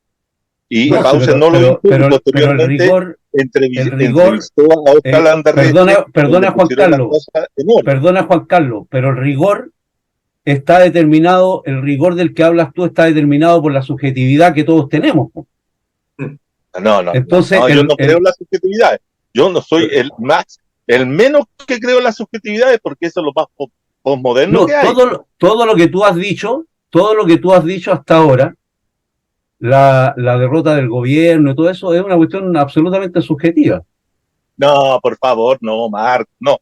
Y Paulsen no lo hizo, pero posteriormente el rigor, entrevistó a Oscar Landerreche. Perdona Juan Carlos, pero el rigor está determinado, el rigor del que hablas tú está determinado por la subjetividad que todos tenemos. Entonces, yo no creo en la subjetividad. Yo no soy el menos que creo en las subjetividades, porque eso es lo más posmoderno que hay. Todo lo que tú has dicho hasta ahora, la derrota del gobierno y todo eso, es una cuestión absolutamente subjetiva. No, por favor, no, Marc, no,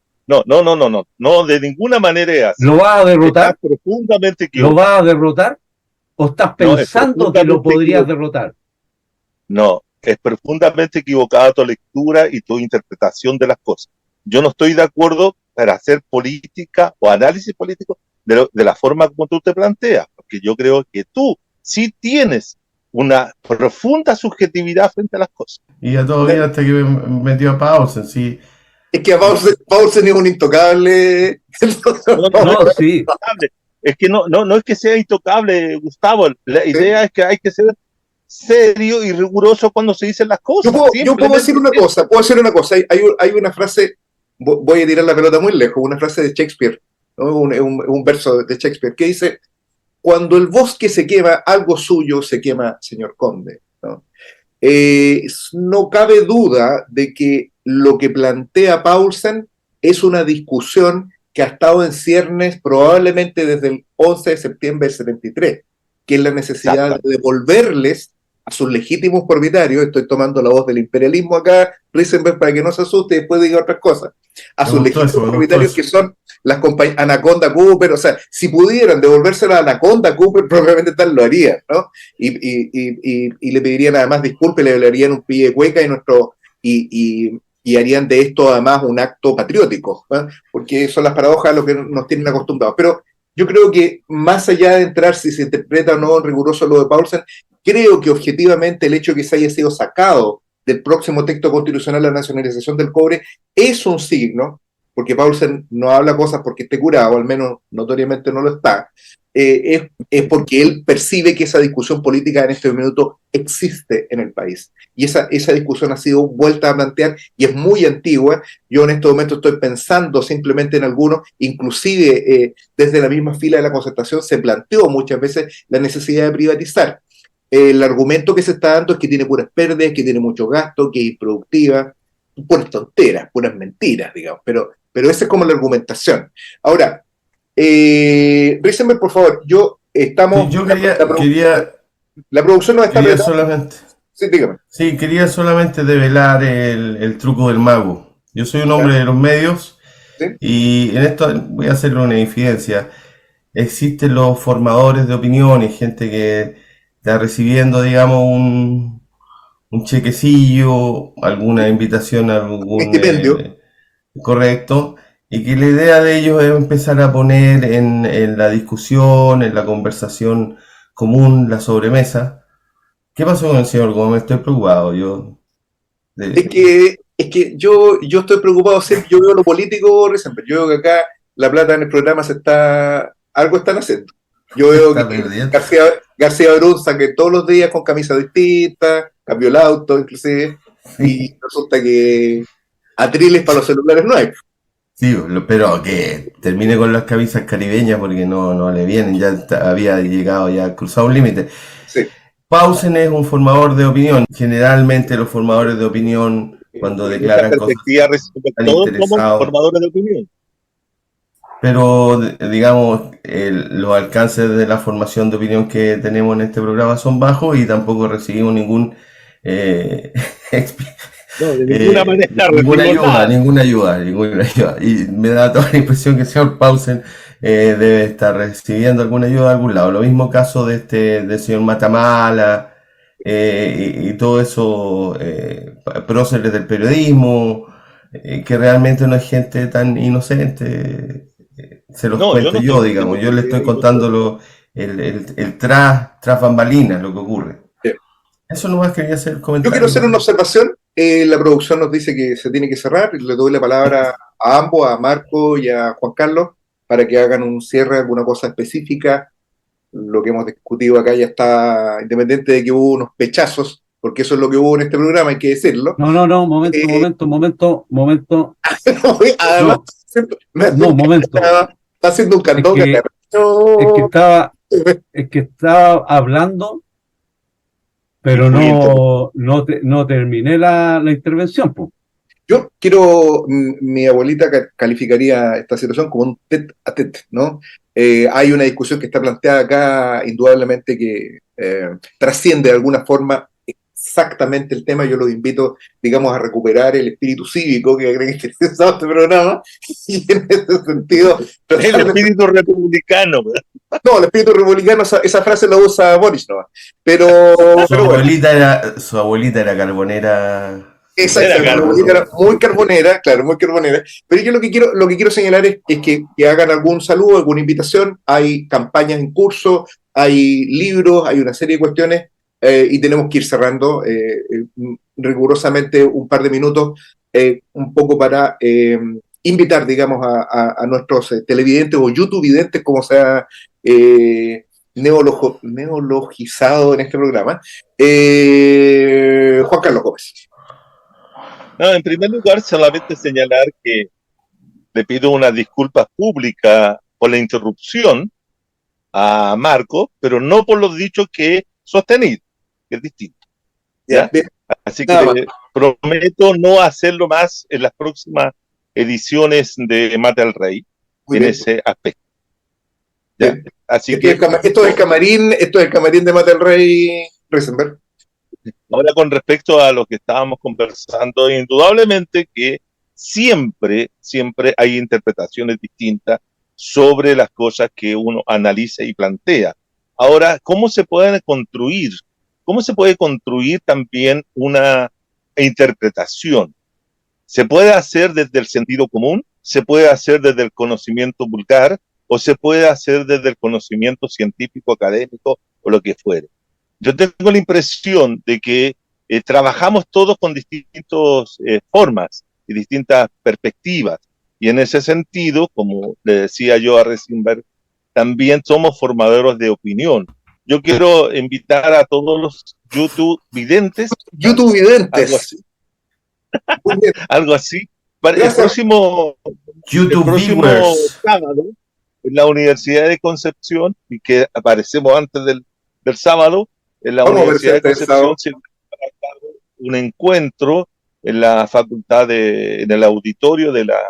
de ninguna manera es así. ¿Lo vas a derrotar? Estás profundamente equivocado. ¿Lo vas a derrotar? ¿O estás pensando que lo podrías derrotar? No, es profundamente equivocada tu lectura y tu interpretación de las cosas. Yo no estoy de acuerdo para hacer política o análisis político de la forma como tú te planteas, porque yo creo que tú sí tienes una profunda subjetividad frente a las cosas. Y ya todo bien hasta que metió a Paulsen, sí. Es que Paulsen es un intocable. Sí. Es que no es que sea intocable, Gustavo. La idea es que hay que ser serio y riguroso cuando se dicen las cosas. Yo puedo decir una cosa. Hay una frase, voy a tirar la pelota muy lejos, una frase de Shakespeare, ¿no? un verso de Shakespeare que dice: cuando el bosque se quema, algo suyo se quema, señor conde, ¿no? No cabe duda de que lo que plantea Paulsen es una discusión que ha estado en ciernes probablemente desde el 11 de septiembre del 73, que es la necesidad de devolverles a sus legítimos propietarios, estoy tomando la voz del imperialismo acá, Risenberg, para que no se asuste y después diga otras cosas, a sus legítimos propietarios que son las compañías Anaconda Cooper. O sea, si pudieran devolvérsela a Anaconda Cooper, probablemente tal lo harían, ¿no? Y le pedirían además disculpas, le hablarían un pie de cueca y harían de esto además un acto patriótico, ¿no? Porque son las paradojas a lo que nos tienen acostumbrados. Pero yo creo que más allá de entrar si se interpreta o no riguroso lo de Paulsen, creo que objetivamente el hecho de que se haya sido sacado del próximo texto constitucional la nacionalización del cobre es un signo, porque Paulsen no habla cosas porque esté curado, al menos notoriamente no lo está, es porque él percibe que esa discusión política en este minuto existe en el país. Y esa discusión ha sido vuelta a plantear y es muy antigua. Yo en este momento estoy pensando simplemente en algunos, inclusive desde la misma fila de la concertación se planteó muchas veces la necesidad de privatizar. El argumento que se está dando es que tiene puras pérdidas, que tiene mucho gasto, que es improductiva, puras tonteras, puras mentiras, digamos, pero esa es como la argumentación. Ahora, Risenberg, por favor, la producción nos está solamente. Sí, dígame. Sí, quería solamente develar el truco del mago. Yo soy un hombre de los medios, ¿sí? Y en esto voy a hacerle una infidencia. Existen los formadores de opiniones, gente que está recibiendo, digamos, un chequecillo, alguna invitación a algún estipendio. Correcto, y que la idea de ellos es empezar a poner en la discusión, en la conversación común, la sobremesa. ¿Qué pasó con el señor Gómez? Estoy preocupado. Es que yo estoy preocupado siempre. Yo veo lo político, Risenberg. Yo veo que acá la plata en el programa algo están haciendo. Yo veo Está que perdiendo. García Brunza, que todos los días con camisa distinta, cambió el auto, inclusive, y resulta que atriles para los celulares no hay. Sí, pero que termine con las camisas caribeñas porque no le vienen, había llegado, ya cruzado un límite. Sí. Paulsen es un formador de opinión. Generalmente los formadores de opinión, cuando declaran Esta cosas, perspectiva están todos somos interesados. formadores de opinión. Pero, digamos, los alcances de la formación de opinión que tenemos en este programa son bajos y tampoco recibimos ningún No, de ninguna manera ninguna ayuda. Y me da toda la impresión que el señor Paulsen debe estar recibiendo alguna ayuda de algún lado. Lo mismo caso del señor Matamala y todo eso, próceres del periodismo, que realmente no es gente tan inocente. Se los cuento yo, digamos. Yo le estoy contando el tras bambalinas, lo que ocurre. Eso nomás quería hacer comentario. Yo quiero hacer una observación. La producción nos dice que se tiene que cerrar. Le doy la palabra a ambos, a Marco y a Juan Carlos, para que hagan un cierre, alguna cosa específica. Lo que hemos discutido acá ya está, independiente de que hubo unos pechazos, porque eso es lo que hubo en este programa, hay que decirlo. No, momento. Además, momento. Está haciendo un cantón. Es que estaba hablando, pero no terminé la intervención, pues. Yo quiero, mi abuelita calificaría esta situación como un tete a tete, ¿no? Hay una discusión que está planteada acá, indudablemente que trasciende de alguna forma exactamente el tema. Yo los invito, digamos, a recuperar el espíritu cívico que caracterizado este programa, y en ese sentido... El espíritu republicano. No, el espíritu republicano, esa frase la usa Boris, ¿no? Pero su abuelita era carbonera. Exacto, era muy carbonera, claro, muy carbonera. Pero yo lo que quiero señalar es que hagan algún saludo, alguna invitación. Hay campañas en curso, hay libros, hay una serie de cuestiones, y tenemos que ir cerrando rigurosamente un par de minutos, un poco para invitar, digamos, a nuestros televidentes o youtubevidentes, como sea neologizado en este programa. Juan Carlos Gómez. No, en primer lugar, solamente señalar que le pido una disculpa pública por la interrupción a Marco, pero no por los dichos que he sostenido, que es distinto. ¿Ya? Así que prometo no hacerlo más en las próximas ediciones de Mate al Rey, ese aspecto. ¿Ya? Así que esto es el camarín de Mate al Rey, Reisenberg. Ahora, con respecto a lo que estábamos conversando, indudablemente que siempre hay interpretaciones distintas sobre las cosas que uno analiza y plantea. Ahora, ¿cómo se puede construir también una interpretación? Se puede hacer desde el sentido común, se puede hacer desde el conocimiento vulgar, o se puede hacer desde el conocimiento científico, académico, o lo que fuere. Yo tengo la impresión de que trabajamos todos con distintas formas y distintas perspectivas. Y en ese sentido, como le decía yo a Reisenberg, también somos formadores de opinión. Yo quiero invitar a todos los YouTube-videntes. Algo así. Para el próximo sábado, en la Universidad de Concepción, y que aparecemos antes del sábado, en la Universidad de Concepción se va a dar un encuentro en la facultad en el auditorio de la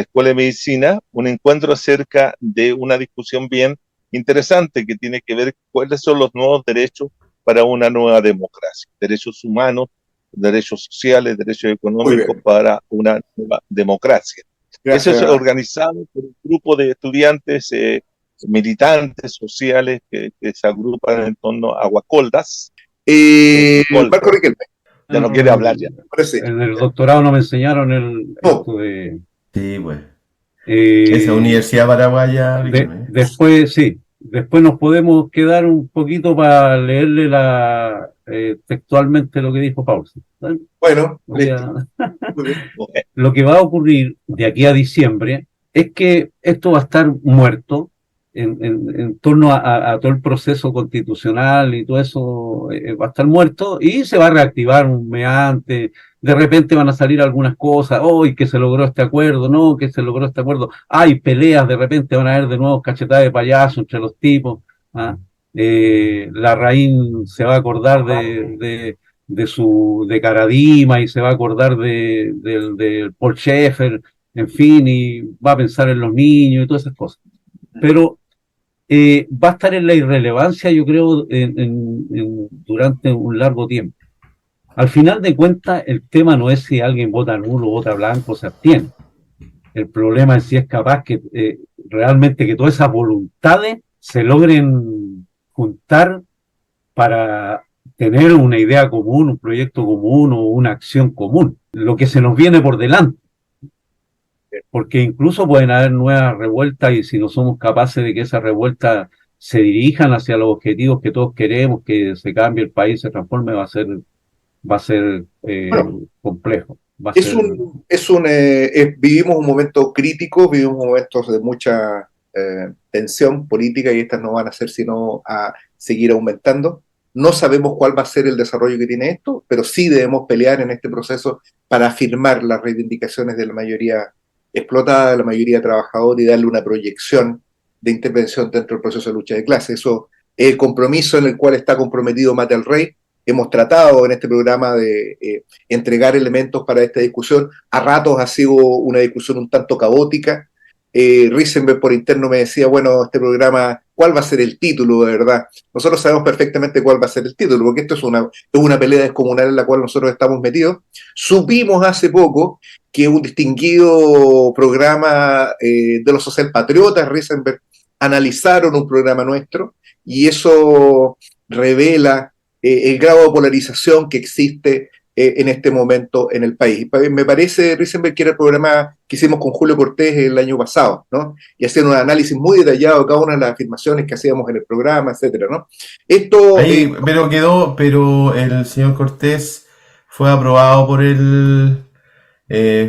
Escuela de Medicina, un encuentro acerca de una discusión bien interesante que tiene que ver cuáles son los nuevos derechos para una nueva democracia, derechos humanos, derechos sociales, derechos económicos para una nueva democracia. Gracias. Eso es organizado por un grupo de estudiantes militantes sociales que se agrupan en torno a Guacoldas. Marco Riquelme. Ya no quiere hablar ya. En el doctorado no me enseñaron esto de... Sí, pues. Esa universidad paraguaya. Después nos podemos quedar un poquito para leerle textualmente lo que dijo Paulsen. Bueno, lo que va a ocurrir de aquí a diciembre es que esto va a estar muerto. en torno a todo el proceso constitucional y todo eso va a estar muerto y se va a reactivar un mes antes. De repente van a salir algunas cosas, hoy que se logró este acuerdo, no, que se logró este acuerdo, hay peleas, de repente van a haber de nuevo cachetadas de payaso entre los tipos, ¿ah? Larraín se va a acordar de Caradima y se va a acordar de Paul Schaeffer, en fin, y va a pensar en los niños y todas esas cosas. Pero va a estar en la irrelevancia, yo creo, durante un largo tiempo. Al final de cuentas, el tema no es si alguien vota nulo, vota blanco, se abstiene. El problema es si es capaz que realmente que todas esas voluntades se logren juntar para tener una idea común, un proyecto común o una acción común. Lo que se nos viene por delante. Porque incluso pueden haber nuevas revueltas y si no somos capaces de que esas revueltas se dirijan hacia los objetivos que todos queremos, que se cambie el país, se transforme, va a ser complejo. Vivimos un momento crítico, vivimos momentos de mucha tensión política y estas no van a ser sino a seguir aumentando. No sabemos cuál va a ser el desarrollo que tiene esto, pero sí debemos pelear en este proceso para afirmar las reivindicaciones de la mayoría explotada, de la mayoría trabajadora y darle una proyección de intervención dentro del proceso de lucha de clase. Eso es el compromiso en el cual está comprometido Mate al Rey. Hemos tratado en este programa de entregar elementos para esta discusión. A ratos ha sido una discusión un tanto caótica. Risenberg por interno me decía, bueno, este programa, ¿cuál va a ser el título de verdad? Nosotros sabemos perfectamente cuál va a ser el título, porque esto es una pelea descomunal en la cual nosotros estamos metidos. Supimos hace poco que un distinguido programa de los socialpatriotas, Risenberg, analizaron un programa nuestro y eso revela el grado de polarización que existe en este momento en el país. Me parece, Risenberg, que era el programa que hicimos con Julio Cortés el año pasado, ¿no? Y hacer un análisis muy detallado de cada una de las afirmaciones que hacíamos en el programa, etcétera, ¿no? Esto... Pero el señor Cortés fue aprobado por el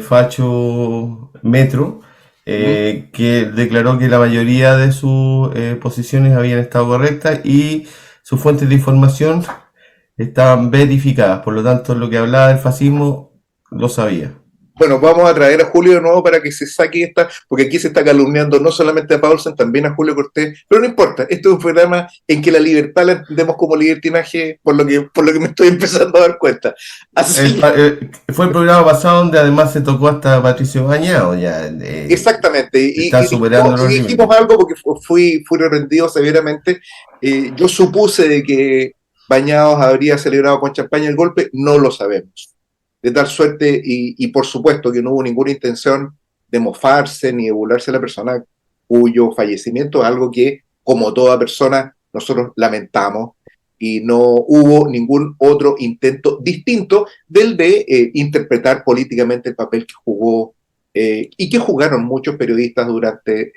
facho Metro, que declaró que la mayoría de sus posiciones habían estado correctas y sus fuentes de información estaban verificadas, por lo tanto lo que hablaba del fascismo lo sabía. Bueno, vamos a traer a Julio de nuevo para que se saque esta, porque aquí se está calumniando no solamente a Paulsen, también a Julio Cortés, pero no importa, esto es un programa en que la libertad la entendemos como libertinaje, por lo que me estoy empezando a dar cuenta. Fue el programa pasado donde además se tocó hasta Patricio Bañado, ya. Exactamente, está superando y dijimos algo porque fui reprendido severamente. Yo supuse de que Bañados habría celebrado con champaña el golpe, no lo sabemos. De tal suerte, y por supuesto que no hubo ninguna intención de mofarse ni de burlarse de la persona cuyo fallecimiento es algo que, como toda persona, nosotros lamentamos, y no hubo ningún otro intento distinto del de interpretar políticamente el papel que jugó y que jugaron muchos periodistas durante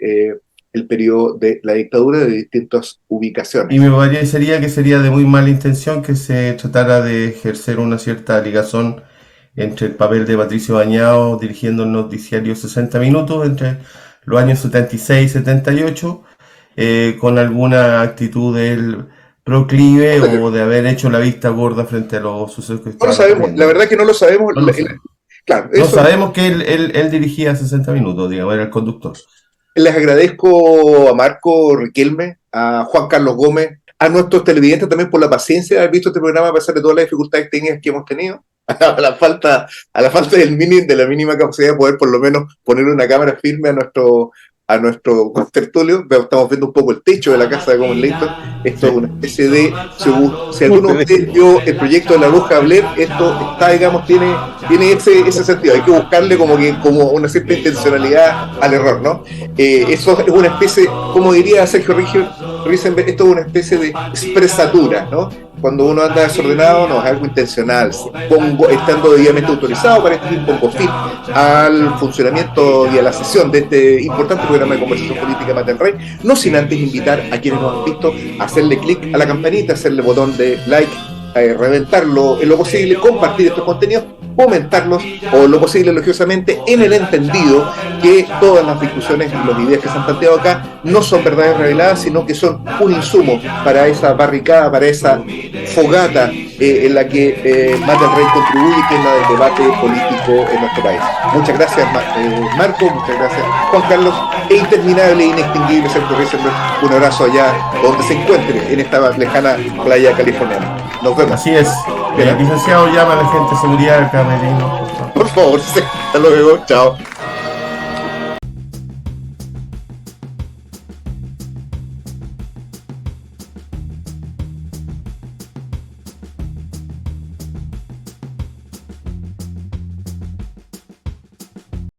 el periodo de la dictadura de distintas ubicaciones. Y me parecería que sería de muy mala intención que se tratara de ejercer una cierta ligación entre el papel de Patricio Bañado dirigiendo el noticiario 60 Minutos entre los años 76 y 78, con alguna actitud del proclive o de haber hecho la vista gorda frente a los sucesos que no lo sabemos, la verdad que no lo sabemos. Claro, no sabemos que él dirigía 60 Minutos, digamos, era el conductor. Les agradezco a Marco Riquelme, a Juan Carlos Gómez, a nuestros televidentes también por la paciencia de haber visto este programa a pesar de todas las dificultades técnicas que hemos tenido, a la falta de la mínima capacidad de poder por lo menos poner una cámara firme a nuestro contertulio. Estamos viendo un poco el techo de la casa de Gómez Leighton. Esto es una especie de, si alguno de ustedes vio el proyecto de la bruja Blair, esto está, digamos, tiene ese sentido. Hay que buscarle como una cierta intencionalidad al error, ¿no? Eso es una especie, como diría Sergio Risenberg, esto es una especie de expresatura, ¿no? Cuando uno anda desordenado, no, es algo intencional. Estando debidamente autorizado para este pongo fin al funcionamiento y a la sesión de este importante programa de conversación política Mate al Rey, no sin antes invitar a quienes nos han visto a hacerle clic a la campanita, hacerle botón de like, reventarlo en lo posible, compartir estos contenidos comentarlos o lo posible elogiosamente, en el entendido que todas las discusiones y las ideas que se han planteado acá no son verdades reveladas, sino que son un insumo para esa barricada, para esa fogata en la que Más del Rey contribuye, que es la del debate político en nuestro país. Muchas gracias Marco, muchas gracias Juan Carlos, e interminable e inextinguible Sergio Risenberg, un abrazo allá donde se encuentre, en esta lejana playa californiana. Nos vemos. Así es. El licenciado llama a la gente de seguridad del camerino. Por favor, hasta luego, chao.